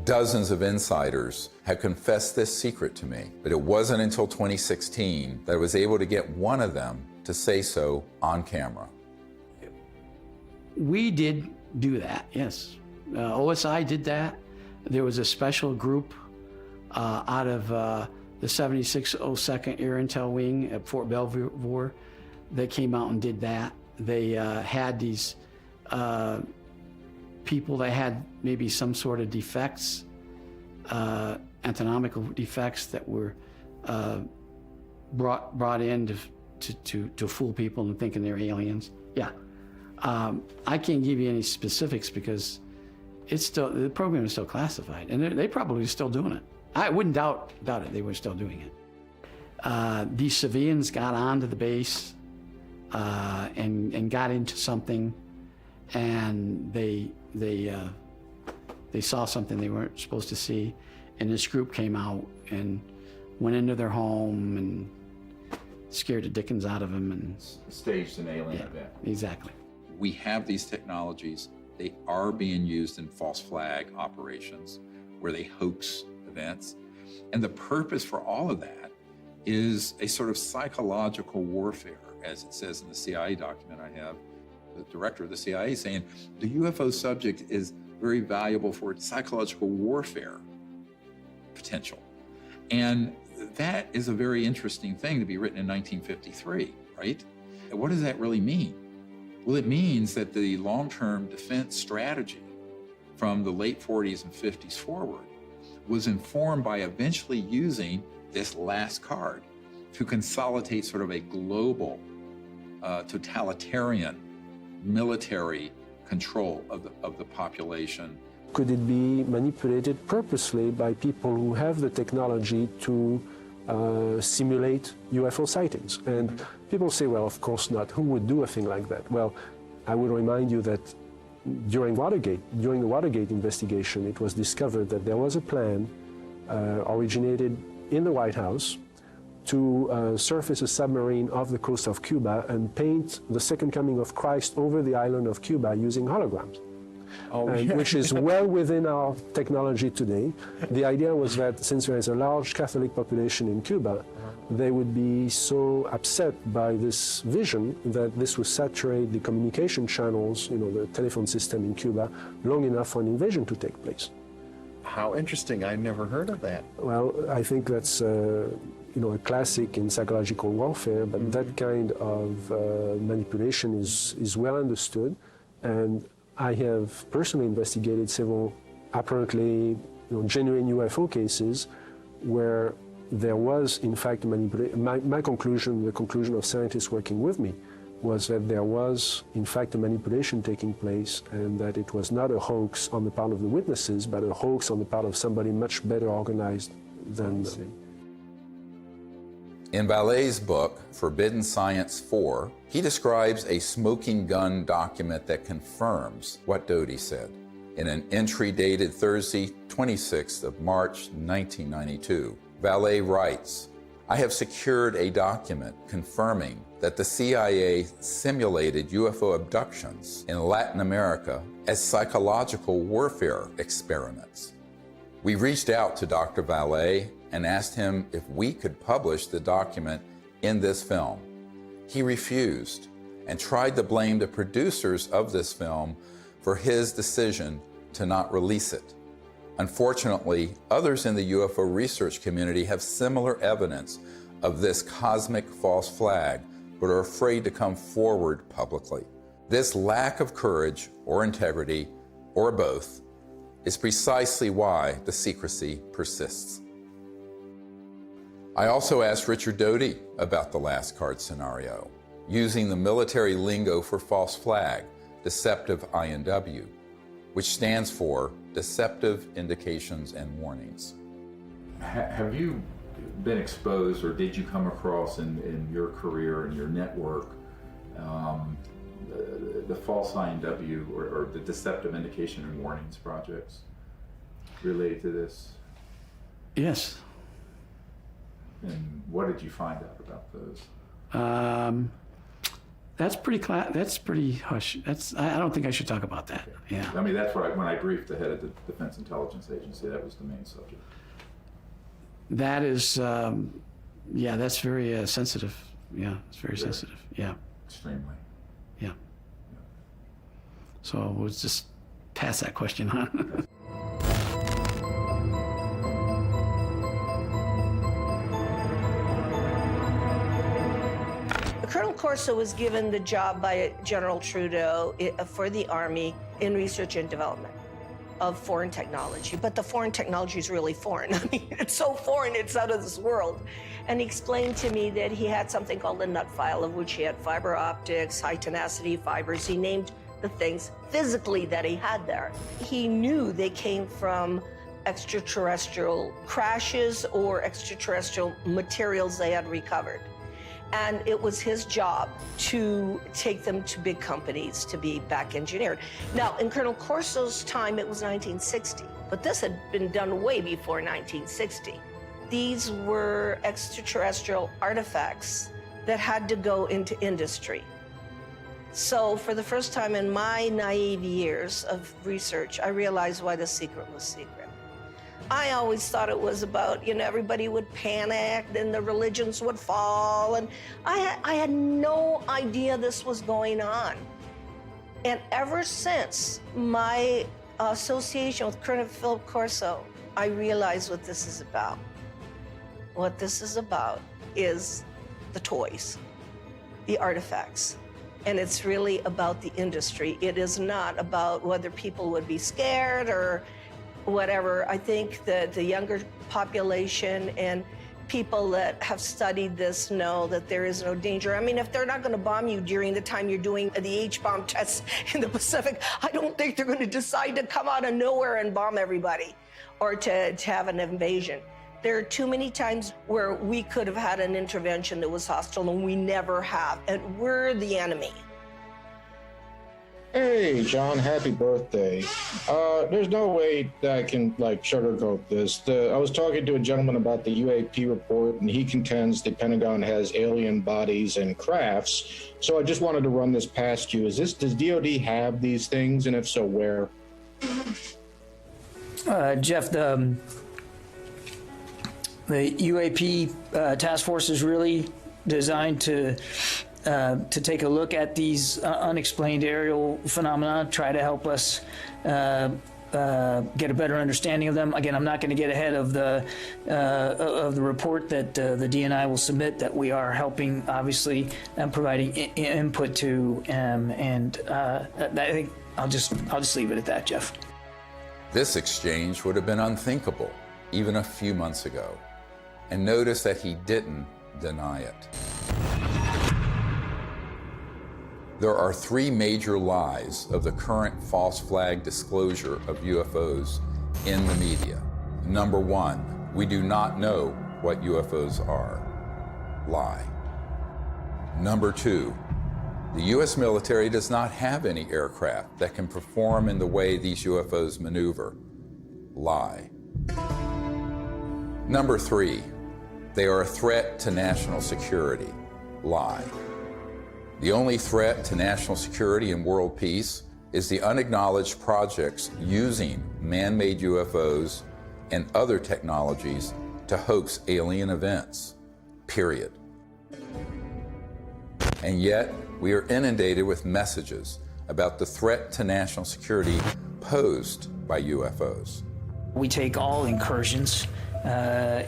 Dozens of insiders have confessed this secret to me, but it wasn't until 2016 that I was able to get one of them to say so on camera. We did do that, yes. OSI did that. There was a special group out of the 7602nd Air Intel Wing at Fort Belvoir that came out and did that. They had these people that had maybe some sort of defects, anatomical defects that were brought in to fool people into thinking they're aliens. Yeah, I can't give you any specifics because it's still, the program is still classified, and they're probably still doing it. I wouldn't doubt it. They were still doing it. These civilians got onto the base and got into something, and they saw something they weren't supposed to see, and this group came out and went into their home and scared the dickens out of them and Staged an alien event. Exactly. We have these technologies. They are being used in false flag operations where they hoax events. And the purpose for all of that is a sort of psychological warfare, as it says in the CIA document I have, the director of the CIA saying the UFO subject is very valuable for psychological warfare potential. And that is a very interesting thing to be written in 1953, right? And what does that really mean? Well, it means that the long-term defense strategy from the late 40s and 50s forward was informed by eventually using this last card to consolidate sort of a global totalitarian military control of the population. Could it be manipulated purposely by people who have the technology to simulate UFO sightings? And people say, well, of course not. Who would do a thing like that? Well, I would remind you that during the Watergate investigation, it was discovered that there was a plan originated in the White House to surface a submarine off the coast of Cuba and paint the second coming of Christ over the island of Cuba using holograms. Which is well within our technology today. The idea was that since there is a large Catholic population in Cuba, they would be so upset by this vision that this would saturate the communication channels, the telephone system in Cuba, long enough for an invasion to take place. How interesting. I'd never heard of that. Well, I think that's a classic in psychological warfare, but that kind of manipulation is well understood. And I have personally investigated several apparently genuine UFO cases where there was, in fact, manipulation. My conclusion, the conclusion of scientists working with me, was that there was, in fact, a manipulation taking place and that it was not a hoax on the part of the witnesses, but a hoax on the part of somebody much better organized than them. In Vallee's book, Forbidden Science 4, he describes a smoking gun document that confirms what Doty said. In an entry dated Thursday, 26th of March, 1992, Vallee writes, "I have secured a document confirming that the CIA simulated UFO abductions in Latin America as psychological warfare experiments. We reached out to Dr. Vallee and asked him if we could publish the document in this film. He refused and tried to blame the producers of this film for his decision to not release it. Unfortunately, others in the UFO research community have similar evidence of this cosmic false flag, but are afraid to come forward publicly. This lack of courage or integrity, or both, is precisely why the secrecy persists." I also asked Richard Doty about the last card scenario, using the military lingo for false flag, deceptive INW, which stands for Deceptive Indications and Warnings. Have you been exposed, or did you come across in your career and your network the false INW or the Deceptive Indication and Warnings projects related to this? Yes. And what did you find out about those? That's pretty hush. I don't think I should talk about that. Yeah. I mean, that's what when I briefed the head of the Defense Intelligence Agency, that was the main subject. That is, that's very sensitive. Yeah, it's very sensitive. Yeah. Extremely. Yeah. So we'll just pass that question on. Colonel Corso was given the job by General Trudeau for the Army in research and development of foreign technology. But the foreign technology is really foreign. I mean, it's so foreign, it's out of this world. And he explained to me that he had something called the nut file, of which he had fiber optics, high tenacity fibers. He named the things physically that he had there. He knew they came from extraterrestrial crashes or extraterrestrial materials they had recovered. And it was his job to take them to big companies to be back engineered. Now, in Colonel Corso's time, it was 1960, but this had been done way before 1960. These were extraterrestrial artifacts that had to go into industry. So for the first time in my naive years of research, I realized why the secret was secret. I always thought it was about, everybody would panic, then the religions would fall, and I had no idea this was going on. And ever since my association with Colonel Philip Corso, I realized what this is about. What this is about is the toys, the artifacts. And it's really about the industry. It is not about whether people would be scared or whatever. I think that the younger population and people that have studied this know that there is no danger. I mean, if they're not going to bomb you during the time you're doing the H-bomb tests in the Pacific, I don't think they're going to decide to come out of nowhere and bomb everybody or to have an invasion. There are too many times where we could have had an intervention that was hostile, and we never have, and we're the enemy. Hey, John, happy birthday. There's no way that I can, sugarcoat this. I was talking to a gentleman about the UAP report, and he contends the Pentagon has alien bodies and crafts. So I just wanted to run this past you. Does DOD have these things, and if so, where? Jeff, the UAP task force is really designed to take a look at these unexplained aerial phenomena, try to help us get a better understanding of them. Again, I'm not going to get ahead of the report that the DNI will submit, that we are helping, obviously, and providing input to, and I think I'll just leave it at that, Jeff. This exchange would have been unthinkable even a few months ago. And notice that he didn't deny it. There are three major lies of the current false flag disclosure of UFOs in the media. Number one, we do not know what UFOs are. Lie. Number two, the U.S. military does not have any aircraft that can perform in the way these UFOs maneuver. Lie. Number three, they are a threat to national security. Lie. The only threat to national security and world peace is the unacknowledged projects using man-made UFOs and other technologies to hoax alien events. Period. And yet, we are inundated with messages about the threat to national security posed by UFOs. We take all incursions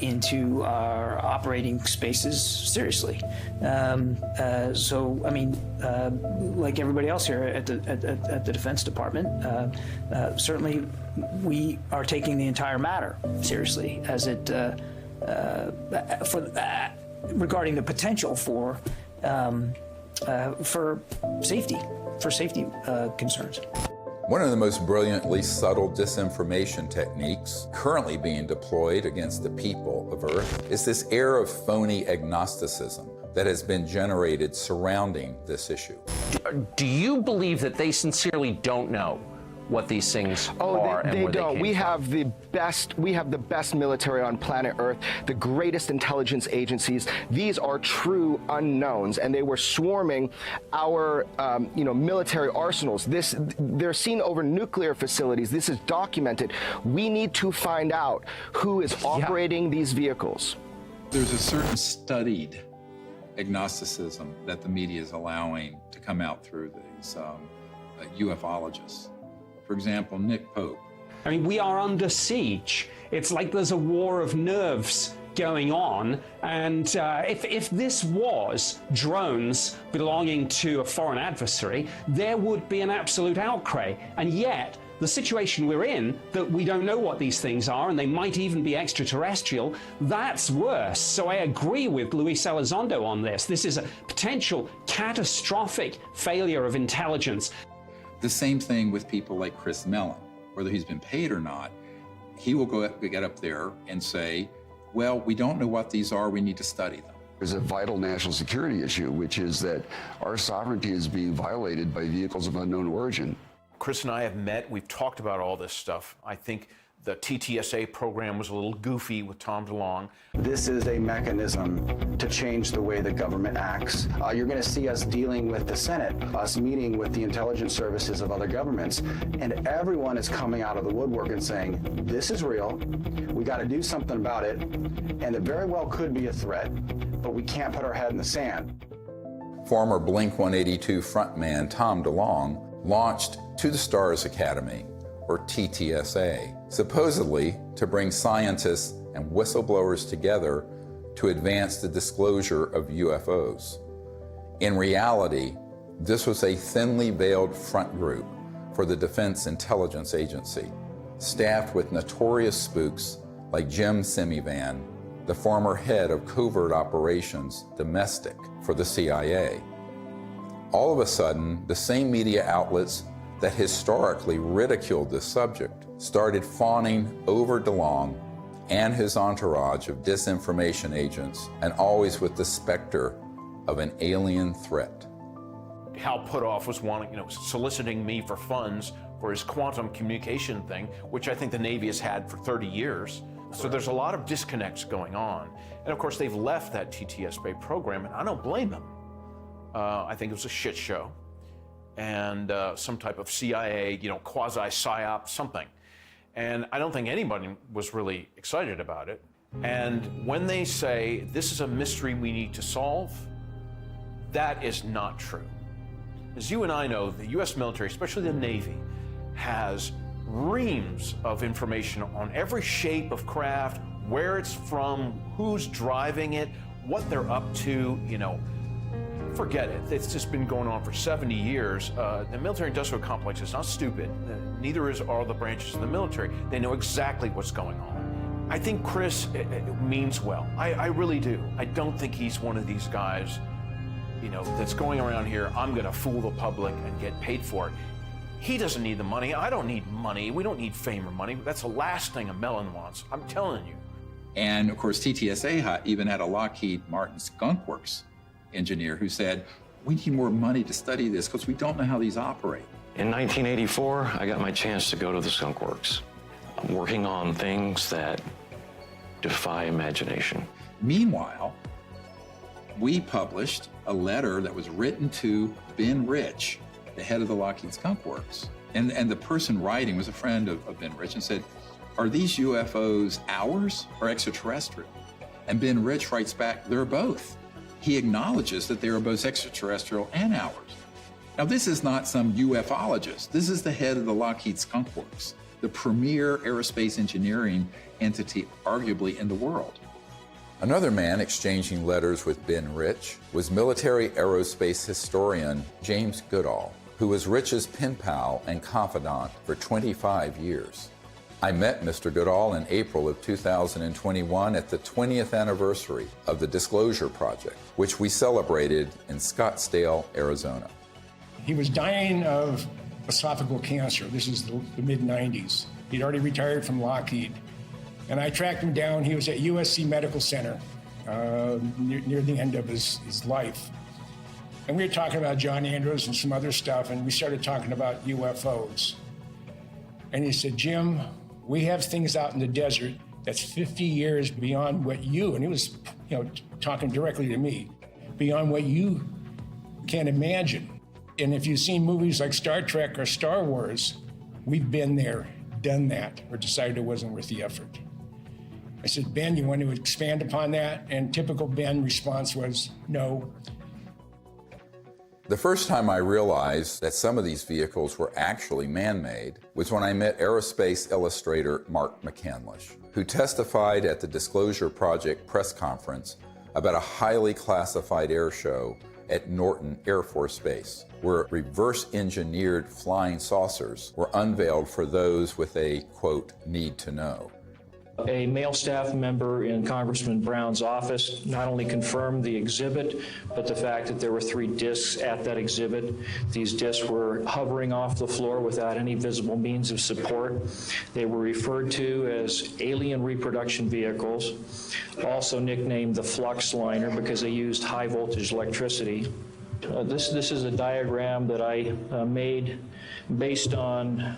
into our operating spaces seriously. So, I mean, like everybody else here at the Defense Department, certainly we are taking the entire matter seriously as it regarding the potential for safety concerns. One of the most brilliantly subtle disinformation techniques currently being deployed against the people of Earth is this air of phony agnosticism that has been generated surrounding this issue. Do you believe that they sincerely don't know what these things are? They don't. We have the best military on planet Earth, the greatest intelligence agencies. These are true unknowns, and they were swarming our military arsenals. They're seen over nuclear facilities. This is documented. We need to find out who is operating these vehicles. There's a certain studied agnosticism that the media is allowing to come out through these ufologists. For example, Nick Pope. I mean, we are under siege. It's like there's a war of nerves going on. And if this was drones belonging to a foreign adversary, there would be an absolute outcry. And yet, the situation we're in, that we don't know what these things are, and they might even be extraterrestrial, that's worse. So I agree with Luis Elizondo on this. This is a potential catastrophic failure of intelligence. The same thing with people like Chris Mellon, whether he's been paid or not. he will get up there and say, well, we don't know what these are, we need to study them. There's a vital national security issue, which is that our sovereignty is being violated by vehicles of unknown origin. Chris and I have met, we've talked about all this stuff. I think the TTSA program was a little goofy with Tom DeLonge. This is a mechanism to change the way the government acts. You're going to see us dealing with the Senate, us meeting with the intelligence services of other governments, and everyone is coming out of the woodwork and saying, this is real, we got to do something about it, and it very well could be a threat, but we can't put our head in the sand. Former Blink-182 frontman Tom DeLonge launched To the Stars Academy, or TTSA, supposedly to bring scientists and whistleblowers together to advance the disclosure of UFOs. In reality, this was a thinly veiled front group for the Defense Intelligence Agency, staffed with notorious spooks like Jim Semivan, the former head of covert operations domestic for the CIA. All of a sudden, the same media outlets that historically ridiculed this subject started fawning over DeLonge and his entourage of disinformation agents, and always with the specter of an alien threat. Hal Puthoff was soliciting me for funds for his quantum communication thing, which I think the Navy has had for 30 years. So there's a lot of disconnects going on. And of course, they've left that TTSA program, and I don't blame them. I think it was a shit show. And some type of CIA, quasi-psyop, something. And I don't think anybody was really excited about it. And when they say, this is a mystery we need to solve, that is not true. As you and I know, the US military, especially the Navy, has reams of information on every shape of craft, where it's from, who's driving it, what they're up to, Forget it. It's just been going on for 70 years. The military-industrial complex is not stupid. Neither are the branches of the military. They know exactly what's going on. I think Chris means well. I really do. I don't think he's one of these guys, that's going around here, I'm going to fool the public and get paid for it. He doesn't need the money. I don't need money. We don't need fame or money. That's the last thing a melon wants. I'm telling you. And of course, TTSA even had a Lockheed Martin Skunk Works engineer who said, we need more money to study this because we don't know how these operate. In 1984, I got my chance to go to the Skunk Works. I'm working on things that defy imagination. Meanwhile, we published a letter that was written to Ben Rich, the head of the Lockheed Skunk Works. And the person writing was a friend of Ben Rich and said, are these UFOs ours or extraterrestrial? And Ben Rich writes back, they're both. He acknowledges that they are both extraterrestrial and ours. Now, this is not some ufologist. This is the head of the Lockheed Skunk Works, the premier aerospace engineering entity arguably in the world. Another man exchanging letters with Ben Rich was military aerospace historian James Goodall, who was Rich's pen pal and confidant for 25 years. I met Mr. Goodall in April of 2021 at the 20th anniversary of the Disclosure Project, which we celebrated in Scottsdale, Arizona. He was dying of esophageal cancer. This is the mid-90s. He'd already retired from Lockheed. And I tracked him down. He was at USC Medical Center near the end of his life. And we were talking about John Andrews and some other stuff, and we started talking about UFOs. And he said, Jim, we have things out in the desert that's 50 years beyond what you, and he was talking directly to me, beyond what you can imagine. And if you've seen movies like Star Trek or Star Wars, we've been there, done that, or decided it wasn't worth the effort. I said, Ben, you want to expand upon that? And typical Ben response was, no. The first time I realized that some of these vehicles were actually man-made was when I met aerospace illustrator Mark McCandlish, who testified at the Disclosure Project press conference about a highly classified air show at Norton Air Force Base, where reverse-engineered flying saucers were unveiled for those with a, quote, need to know. A male staff member in Congressman Brown's office not only confirmed the exhibit, but the fact that there were 3 discs at that exhibit. These discs were hovering off the floor without any visible means of support. They were referred to as alien reproduction vehicles, also nicknamed the flux liner because they used high voltage electricity. This is a diagram that I made based on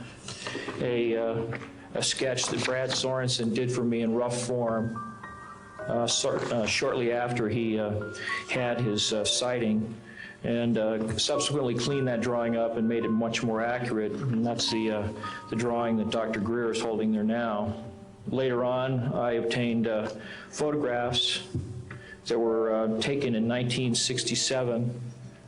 a sketch that Brad Sorensen did for me in rough form shortly after he had his sighting, and subsequently cleaned that drawing up and made it much more accurate. And that's the drawing that Dr. Greer is holding there now. Later on, I obtained photographs that were taken in 1967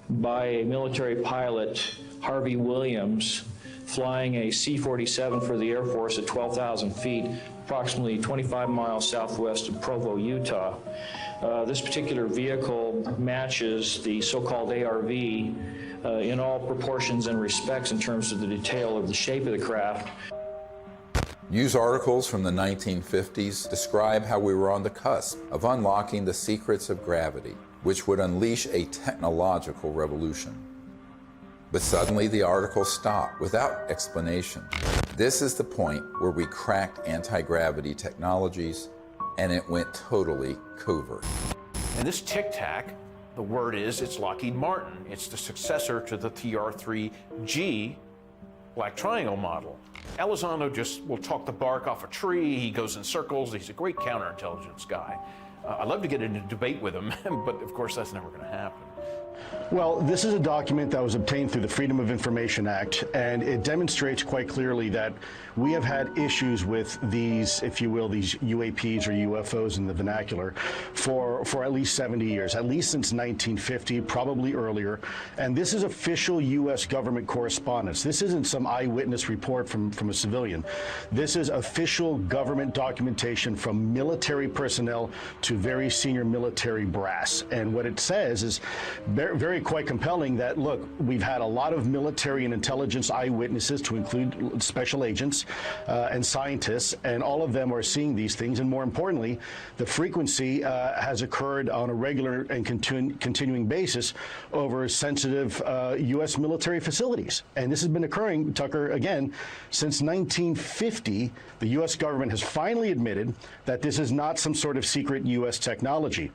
by a military pilot, Harvey Williams, flying a C-47 for the Air Force at 12,000 feet, approximately 25 miles southwest of Provo, Utah. This particular vehicle matches the so-called ARV in all proportions and respects in terms of the detail of the shape of the craft. News articles from the 1950s describe how we were on the cusp of unlocking the secrets of gravity, which would unleash a technological revolution. But suddenly the articles stopped without explanation. This is the point where we cracked anti-gravity technologies and it went totally covert. And this Tic Tac, the word is, it's Lockheed Martin. It's the successor to the TR-3G Black Triangle model. Elizondo just will talk the bark off a tree. He goes in circles. He's a great counterintelligence guy. I'd love to get into a debate with him, but of course that's never going to happen. Well, this is a document that was obtained through the Freedom of Information Act, and it demonstrates quite clearly that we have had issues with these, if you will, these UAPs or UFOs in the vernacular for at least 70 years, at least since 1950, probably earlier. And this is official U.S. government correspondence. This isn't some eyewitness report from a civilian. This is official government documentation from military personnel to very senior military brass. And what it says is very quite compelling that, look, we've had a lot of military and intelligence eyewitnesses, to include special agents and scientists, and all of them are seeing these things. And more importantly, the frequency has occurred on a regular and continuing basis over sensitive U.S. military facilities. And this has been occurring, Tucker, again, since 1950. The U.S. government has finally admitted that this is not some sort of secret U.S. technology.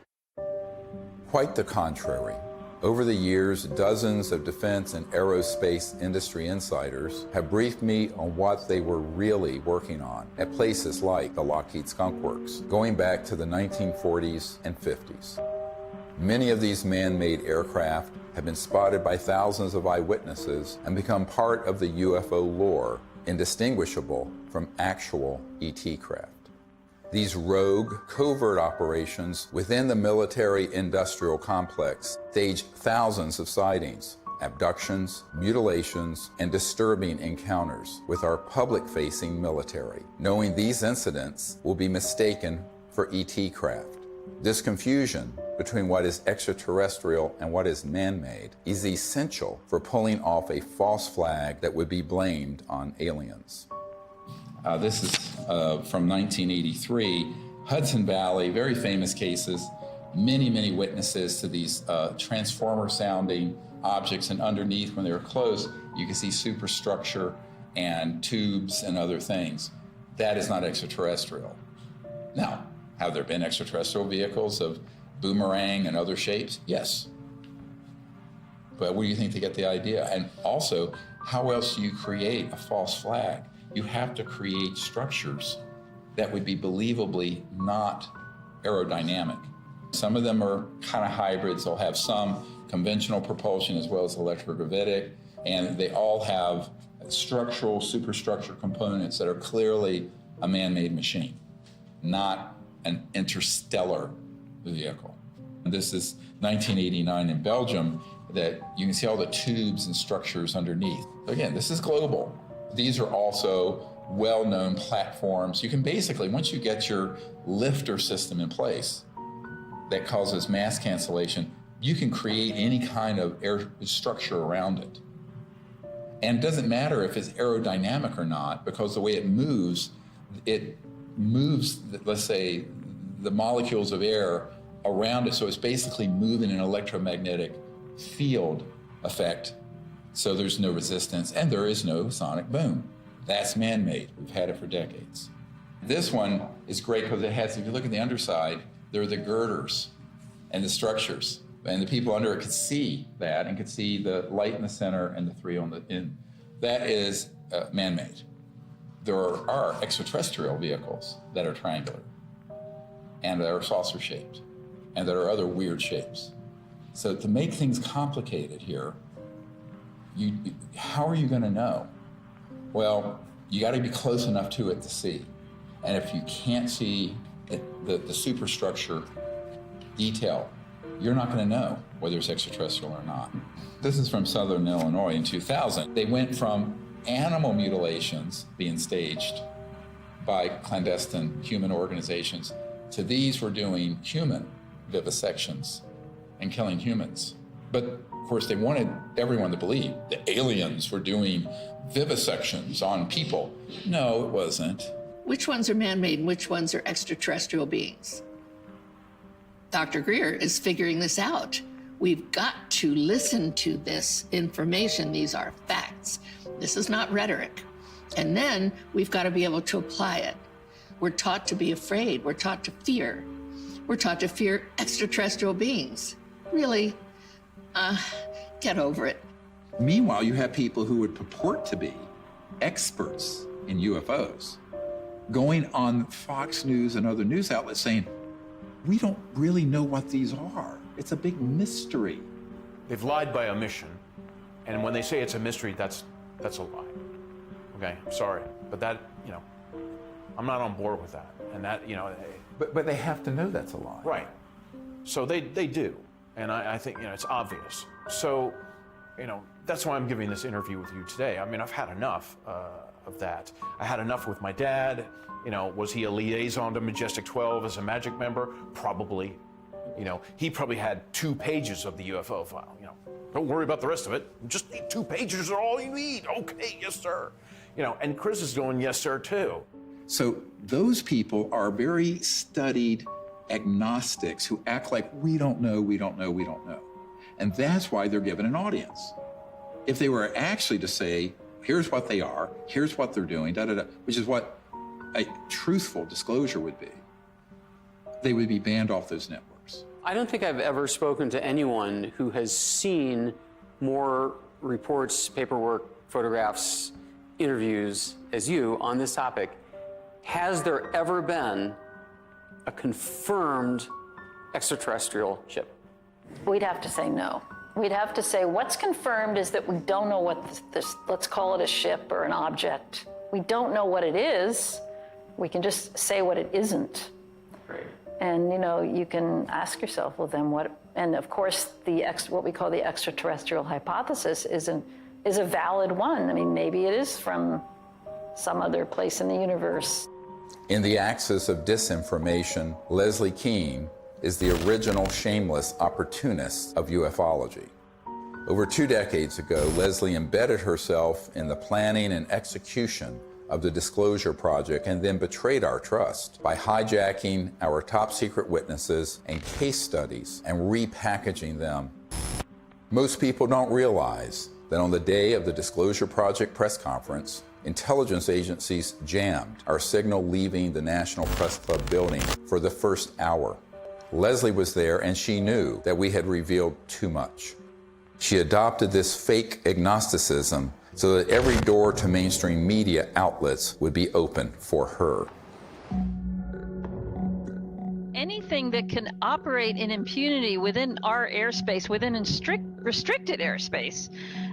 Quite the contrary. Over the years, dozens of defense and aerospace industry insiders have briefed me on what they were really working on at places like the Lockheed Skunk Works, going back to the 1940s and 50s. Many of these man-made aircraft have been spotted by thousands of eyewitnesses and become part of the UFO lore, indistinguishable from actual ET craft. These rogue, covert operations within the military-industrial complex stage thousands of sightings, abductions, mutilations, and disturbing encounters with our public-facing military, knowing these incidents will be mistaken for ET craft. This confusion between what is extraterrestrial and what is man-made is essential for pulling off a false flag that would be blamed on aliens. This is from 1983, Hudson Valley, very famous cases, many witnesses to these transformer-sounding objects, and underneath, when they were close, you can see superstructure and tubes and other things. That is not extraterrestrial. Now, have there been extraterrestrial vehicles of boomerang and other shapes? Yes. But where do you think they get the idea? And also, how else do you create a false flag? You have to create structures that would be believably not aerodynamic. Some of them are kind of hybrids. They'll have some conventional propulsion as well as electrogravitic, and they all have structural, superstructure components that are clearly a man-made machine, not an interstellar vehicle. And this is 1989 in Belgium, that you can see all the tubes and structures underneath. Again, this is global. These are also well-known platforms. You can basically, once you get your lifter system in place that causes mass cancellation, you can create any kind of air structure around it. And it doesn't matter if it's aerodynamic or not, because the way it moves, it moves, let's say, the molecules of air around it, so it's basically moving an electromagnetic field effect, so there's no resistance and there is no sonic boom. That's man-made. We've had it for decades. This one is great because it has, if you look at the underside, there are the girders and the structures, and the people under it could see that and could see the light in the center and the three on the end. That is man-made. There are extraterrestrial vehicles that are triangular and that are saucer-shaped and that are other weird shapes. So to make things complicated here, how are you going to know? Well, you got to be close enough to it to see. And if you can't see the superstructure detail, you're not going to know whether it's extraterrestrial or not. This is from Southern Illinois in 2000. They went from animal mutilations being staged by clandestine human organizations to these were doing human vivisections and killing humans. But of course, they wanted everyone to believe the aliens were doing vivisections on people. No, it wasn't. Which ones are man-made and which ones are extraterrestrial beings? Dr. Greer is figuring this out. We've got to listen to this information. These are facts. This is not rhetoric. And then we've got to be able to apply it. We're taught to be afraid. We're taught to fear. We're taught to fear extraterrestrial beings. Really? Get over it. Meanwhile, you have people who would purport to be experts in UFOs going on Fox News and other news outlets saying, we don't really know what these are. It's a big mystery. They've lied by omission, and when they say it's a mystery, that's a lie. Okay, I'm sorry, but that, I'm not on board with that. And that, But they have to know that's a lie. Right. So they do, and I think, it's obvious. So, that's why I'm giving this interview with you today. I mean, I've had enough of that. I had enough with my dad. Was he a liaison to Majestic 12 as a magic member? Probably. He probably had 2 pages of the UFO file. Don't worry about the rest of it. Just need 2 pages are all you need. Okay, yes, sir. And Chris is going, yes, sir, too. So those people are very studied agnostics who act like we don't know, we don't know, we don't know. And that's why they're given an audience. If they were actually to say, here's what they are, here's what they're doing, which is what a truthful disclosure would be, they would be banned off those networks. I don't think I've ever spoken to anyone who has seen more reports, paperwork, photographs, interviews as you on this topic. Has there ever been a confirmed extraterrestrial ship? We'd have to say no. We'd have to say what's confirmed is that we don't know what this, let's call it a ship or an object. We don't know what it is. We can just say what it isn't. Right. And you can ask yourself, well then what, and of course what we call the extraterrestrial hypothesis is a valid one. I mean, maybe it is from some other place in the universe. In the axis of disinformation, Leslie Kean is the original shameless opportunist of ufology. Over 2 decades ago, Leslie embedded herself in the planning and execution of the Disclosure Project and then betrayed our trust by hijacking our top secret witnesses and case studies and repackaging them. Most people don't realize that on the day of the Disclosure Project press conference, intelligence agencies jammed our signal leaving the National Press Club building for the first hour. Leslie was there and she knew that we had revealed too much. She adopted this fake agnosticism so that every door to mainstream media outlets would be open for her. Anything that can operate in impunity within our airspace, within restricted airspace,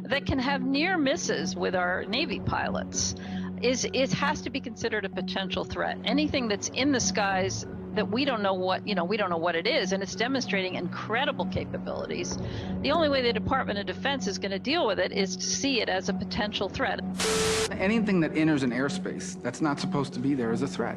that can have near misses with our Navy pilots, it has to be considered a potential threat. Anything that's in the skies that we don't know what it is, and it's demonstrating incredible capabilities. The only way the Department of Defense is going to deal with it is to see it as a potential threat. Anything that enters an airspace that's not supposed to be there is a threat.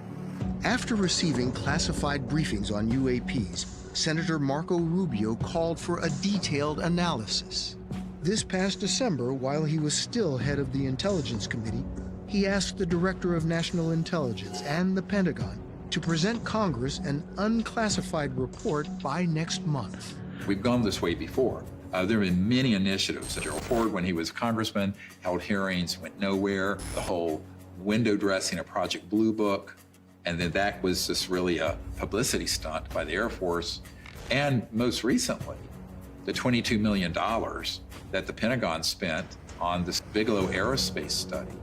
After receiving classified briefings on UAPs, Senator Marco Rubio called for a detailed analysis. This past December, while he was still head of the Intelligence Committee, he he asked the Director of National Intelligence and the Pentagon to present Congress an unclassified report by next month. We've gone this way before. There have been many initiatives. Gerald Ford, when he was congressman, held hearings, went nowhere. The whole window dressing of Project Blue Book, and then that was just really a publicity stunt by the Air Force. And most recently, the $22 million that the Pentagon spent on this Bigelow aerospace study.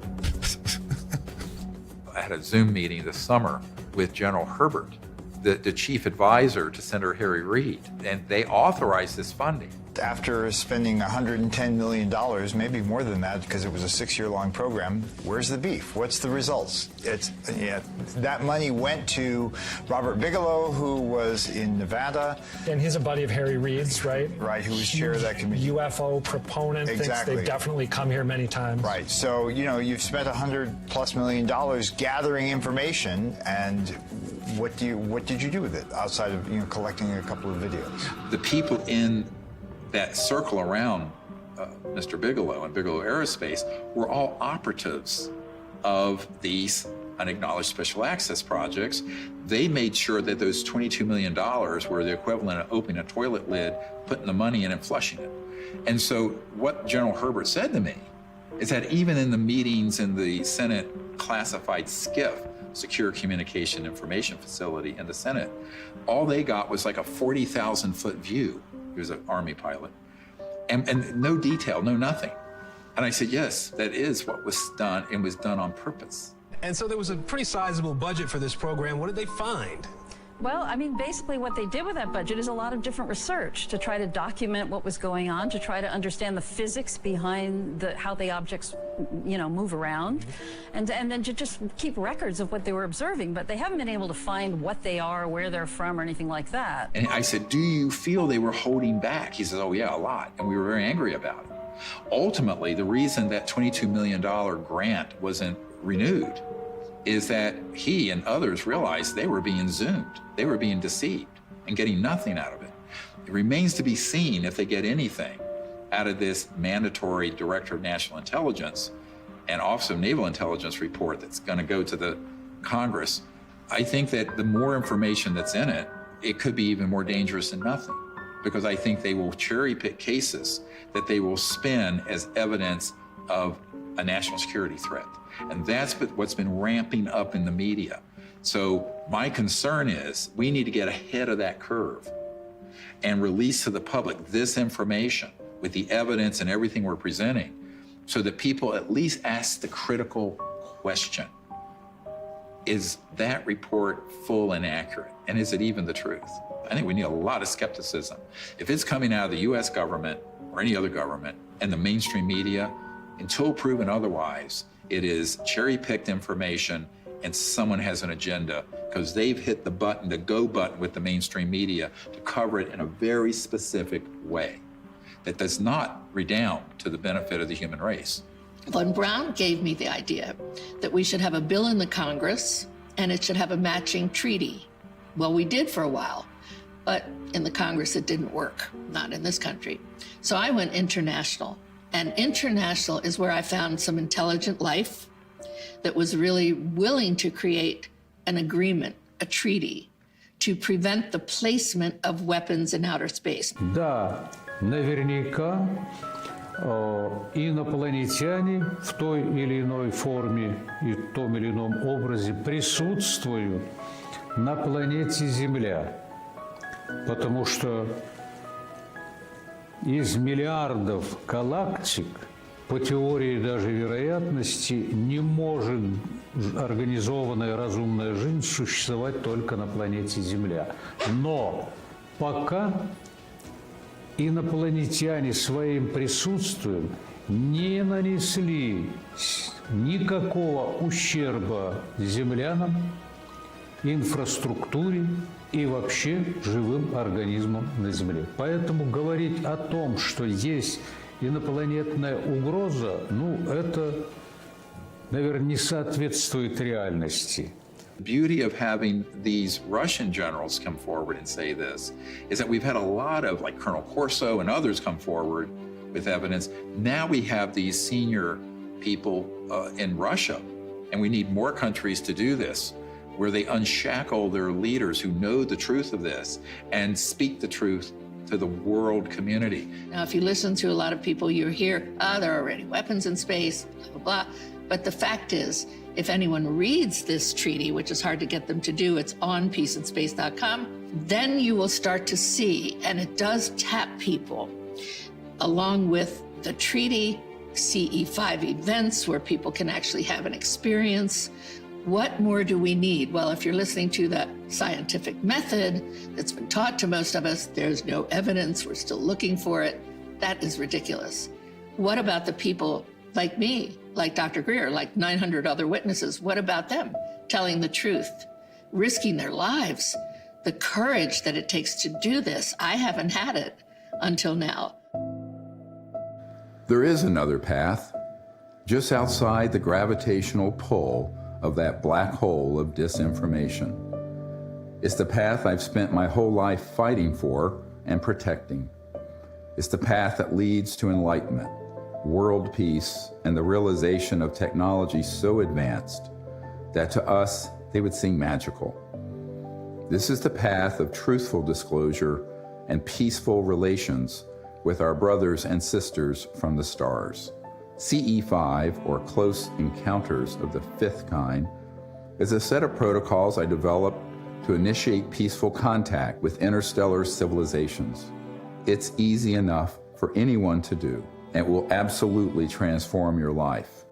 I had a Zoom meeting this summer with General Herbert, the chief advisor to Senator Harry Reid, and they authorized this funding. After spending $110 million, maybe more than that, because it was a 6-year-long program, where's the beef? What's the results? That money went to Robert Bigelow, who was in Nevada. And he's a buddy of Harry Reid's, right? Right, who was chair of that committee. UFO proponent, exactly. Thinks they've definitely come here many times. Right, so, you've spent $100+ million gathering information, and what did you do with it, outside of, collecting a couple of videos? The people in that circle around Mr. Bigelow and Bigelow Aerospace were all operatives of these unacknowledged special access projects. They made sure that those $22 million were the equivalent of opening a toilet lid, putting the money in and flushing it. And so what General Herbert said to me is that even in the meetings in the Senate classified SCIF, Secure Communication Information Facility in the Senate, all they got was like a 40,000-foot view. He was an Army pilot. And no detail, no nothing. And I said, yes, that is what was done, and was done on purpose. And so there was a pretty sizable budget for this program. What did they find? Well, I mean, basically what they did with that budget is a lot of different research to try to document what was going on, to try to understand the physics behind how the objects, move around, and then to just keep records of what they were observing. But they haven't been able to find what they are, where they're from, or anything like that. And I said, do you feel they were holding back? He says, oh yeah, a lot. And we were very angry about it. Ultimately, the reason that $22 million grant wasn't renewed is that he and others realized they were being zoomed. They were being deceived and getting nothing out of it. It remains to be seen if they get anything out of this mandatory Director of National Intelligence and Office of Naval Intelligence report that's going to go to the Congress. I think that the more information that's in it, it could be even more dangerous than nothing, because I think they will cherry pick cases that they will spin as evidence of a national security threat. And that's what's been ramping up in the media. So my concern is we need to get ahead of that curve and release to the public this information with the evidence and everything we're presenting, so that people at least ask the critical question. Is that report full and accurate? And is it even the truth? I think we need a lot of skepticism. If it's coming out of the US government or any other government and the mainstream media, until proven otherwise, it is cherry-picked information and someone has an agenda because they've hit the button, the go button with the mainstream media to cover it in a very specific way that does not redound to the benefit of the human race. Von Braun gave me the idea that we should have a bill in the Congress and it should have a matching treaty. Well, we did for a while, but in the Congress it didn't work, not in this country. So I went international, and international is where I found some intelligent life that was really willing to create an agreement, a treaty, to prevent the placement of weapons in outer space. Да, наверняка инопланетяне в той или иной форме и в том или ином образе присутствуют на планете Земля, потому что из миллиардов галактик по теории даже вероятности не может организованная разумная жизнь существовать только на планете Земля. Но пока инопланетяне своим присутствием не нанесли никакого ущерба землянам, инфраструктуре и вообще живым организмам на Земле. Поэтому говорить о том, что есть инопланетная угроза, это, наверное, не соответствует реальности. The beauty of having these Russian generals come forward and say this is that we've had a lot of, like Colonel Corso and others, come forward with evidence. Now we have these senior people in Russia And we need more countries to do this, where they unshackle their leaders who know the truth of this and speak the truth to the world community. Now, if you listen to a lot of people, you hear, there are already weapons in space, blah, blah, blah. But the fact is, if anyone reads this treaty, which is hard to get them to do, it's on peaceandspace.com, then you will start to see, and it does tap people, along with the treaty, CE5 events where people can actually have an experience. What more do we need? Well, if you're listening to the scientific method that's been taught to most of us, there's no evidence, we're still looking for it. That is ridiculous. What about the people like me, like Dr. Greer, like 900 other witnesses? What about them telling the truth, risking their lives? The courage that it takes to do this, I haven't had it until now. There is another path, just outside the gravitational pull of that black hole of disinformation. It's the path I've spent my whole life fighting for and protecting. It's the path that leads to enlightenment, world peace, and the realization of technology so advanced that to us, they would seem magical. This is the path of truthful disclosure and peaceful relations with our brothers and sisters from the stars. CE5, or Close Encounters of the Fifth Kind, is a set of protocols I developed to initiate peaceful contact with interstellar civilizations. It's easy enough for anyone to do, and will absolutely transform your life.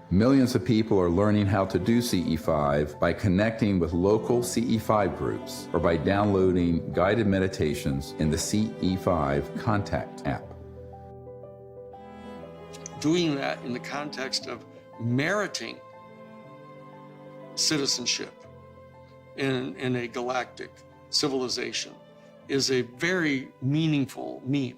Millions of people are learning how to do CE5 by connecting with local CE5 groups or by downloading guided meditations in the CE5 Contact app. Doing that in the context of meriting citizenship in a galactic civilization is a very meaningful meme.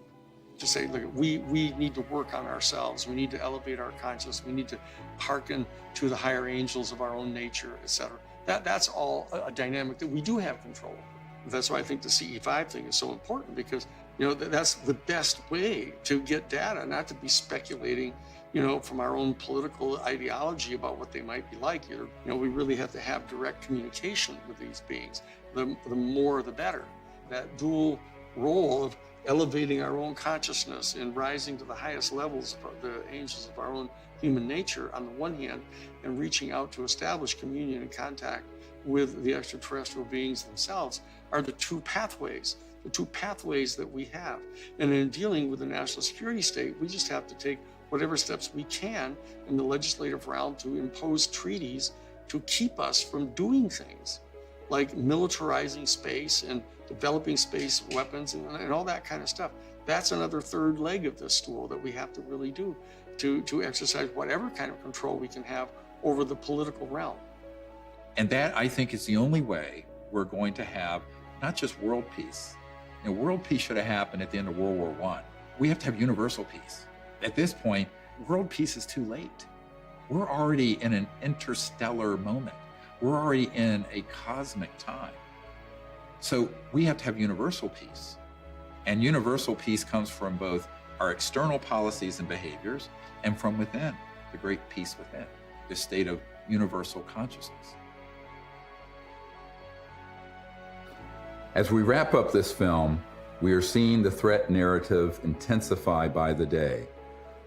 To say, look, we need to work on ourselves. We need to elevate our consciousness. We need to hearken to the higher angels of our own nature, etc. That's all a dynamic that we do have control over. That's why I think the CE5 thing is so important, because that's the best way to get data, not to be speculating, from our own political ideology about what they might be like. We really have to have direct communication with these beings. The more, the better. That dual role of elevating our own consciousness and rising to the highest levels of the angels of our own human nature on the one hand, and reaching out to establish communion and contact with the extraterrestrial beings themselves are the two pathways that we have. And in dealing with the national security state, we just have to take whatever steps we can in the legislative realm to impose treaties to keep us from doing things like militarizing space and developing space weapons and all that kind of stuff. That's another third leg of this stool that we have to really do to exercise whatever kind of control we can have over the political realm. And that, I think, is the only way we're going to have not just world peace. World peace should have happened at the end of World War I. We have to have universal peace. At this point, world peace is too late. We're already in an interstellar moment. We're already in a cosmic time. So we have to have universal peace. And universal peace comes from both our external policies and behaviors and from within, the great peace within, the state of universal consciousness. As we wrap up this film, we are seeing the threat narrative intensify by the day.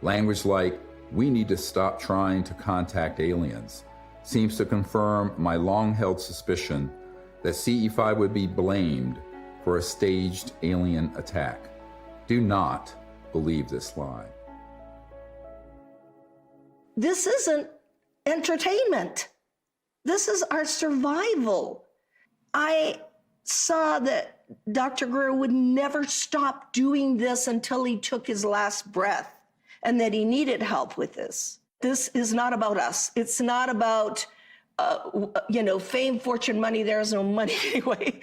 Language like, "We need to stop trying to contact aliens," seems to confirm my long-held suspicion that CE5 would be blamed for a staged alien attack. Do not believe this lie. This isn't entertainment. This is our survival. I saw that Dr. Greer would never stop doing this until he took his last breath, and that he needed help with this. This is not about us. It's not about fame, fortune, money. There's no money anyway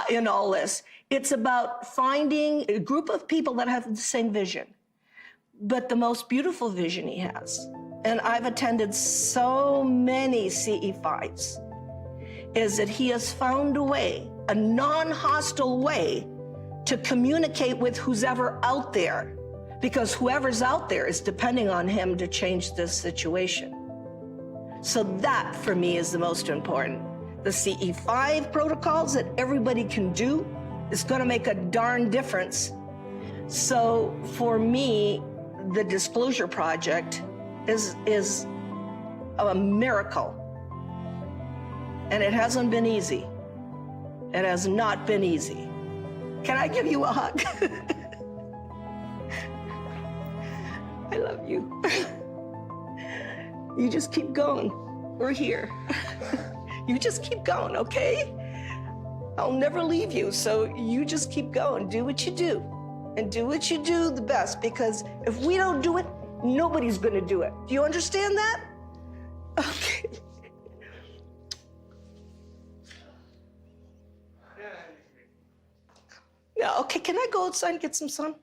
in all this. It's about finding a group of people that have the same vision, but the most beautiful vision he has. And I've attended so many CE5s, is that he has found a way, a non-hostile way, to communicate with who's ever out there, because whoever's out there is depending on him to change this situation. So that, for me, is the most important. The CE5 protocols that everybody can do is going to make a darn difference. So for me, the Disclosure Project is a miracle. And it hasn't been easy. It has not been easy. Can I give you a hug? I love you. You just keep going. We're here. You just keep going, okay? I'll never leave you, so you just keep going. Do what you do. And do what you do the best, because if we don't do it, nobody's gonna do it. Do you understand that? Okay. Yeah, okay, can I go outside and get some sun?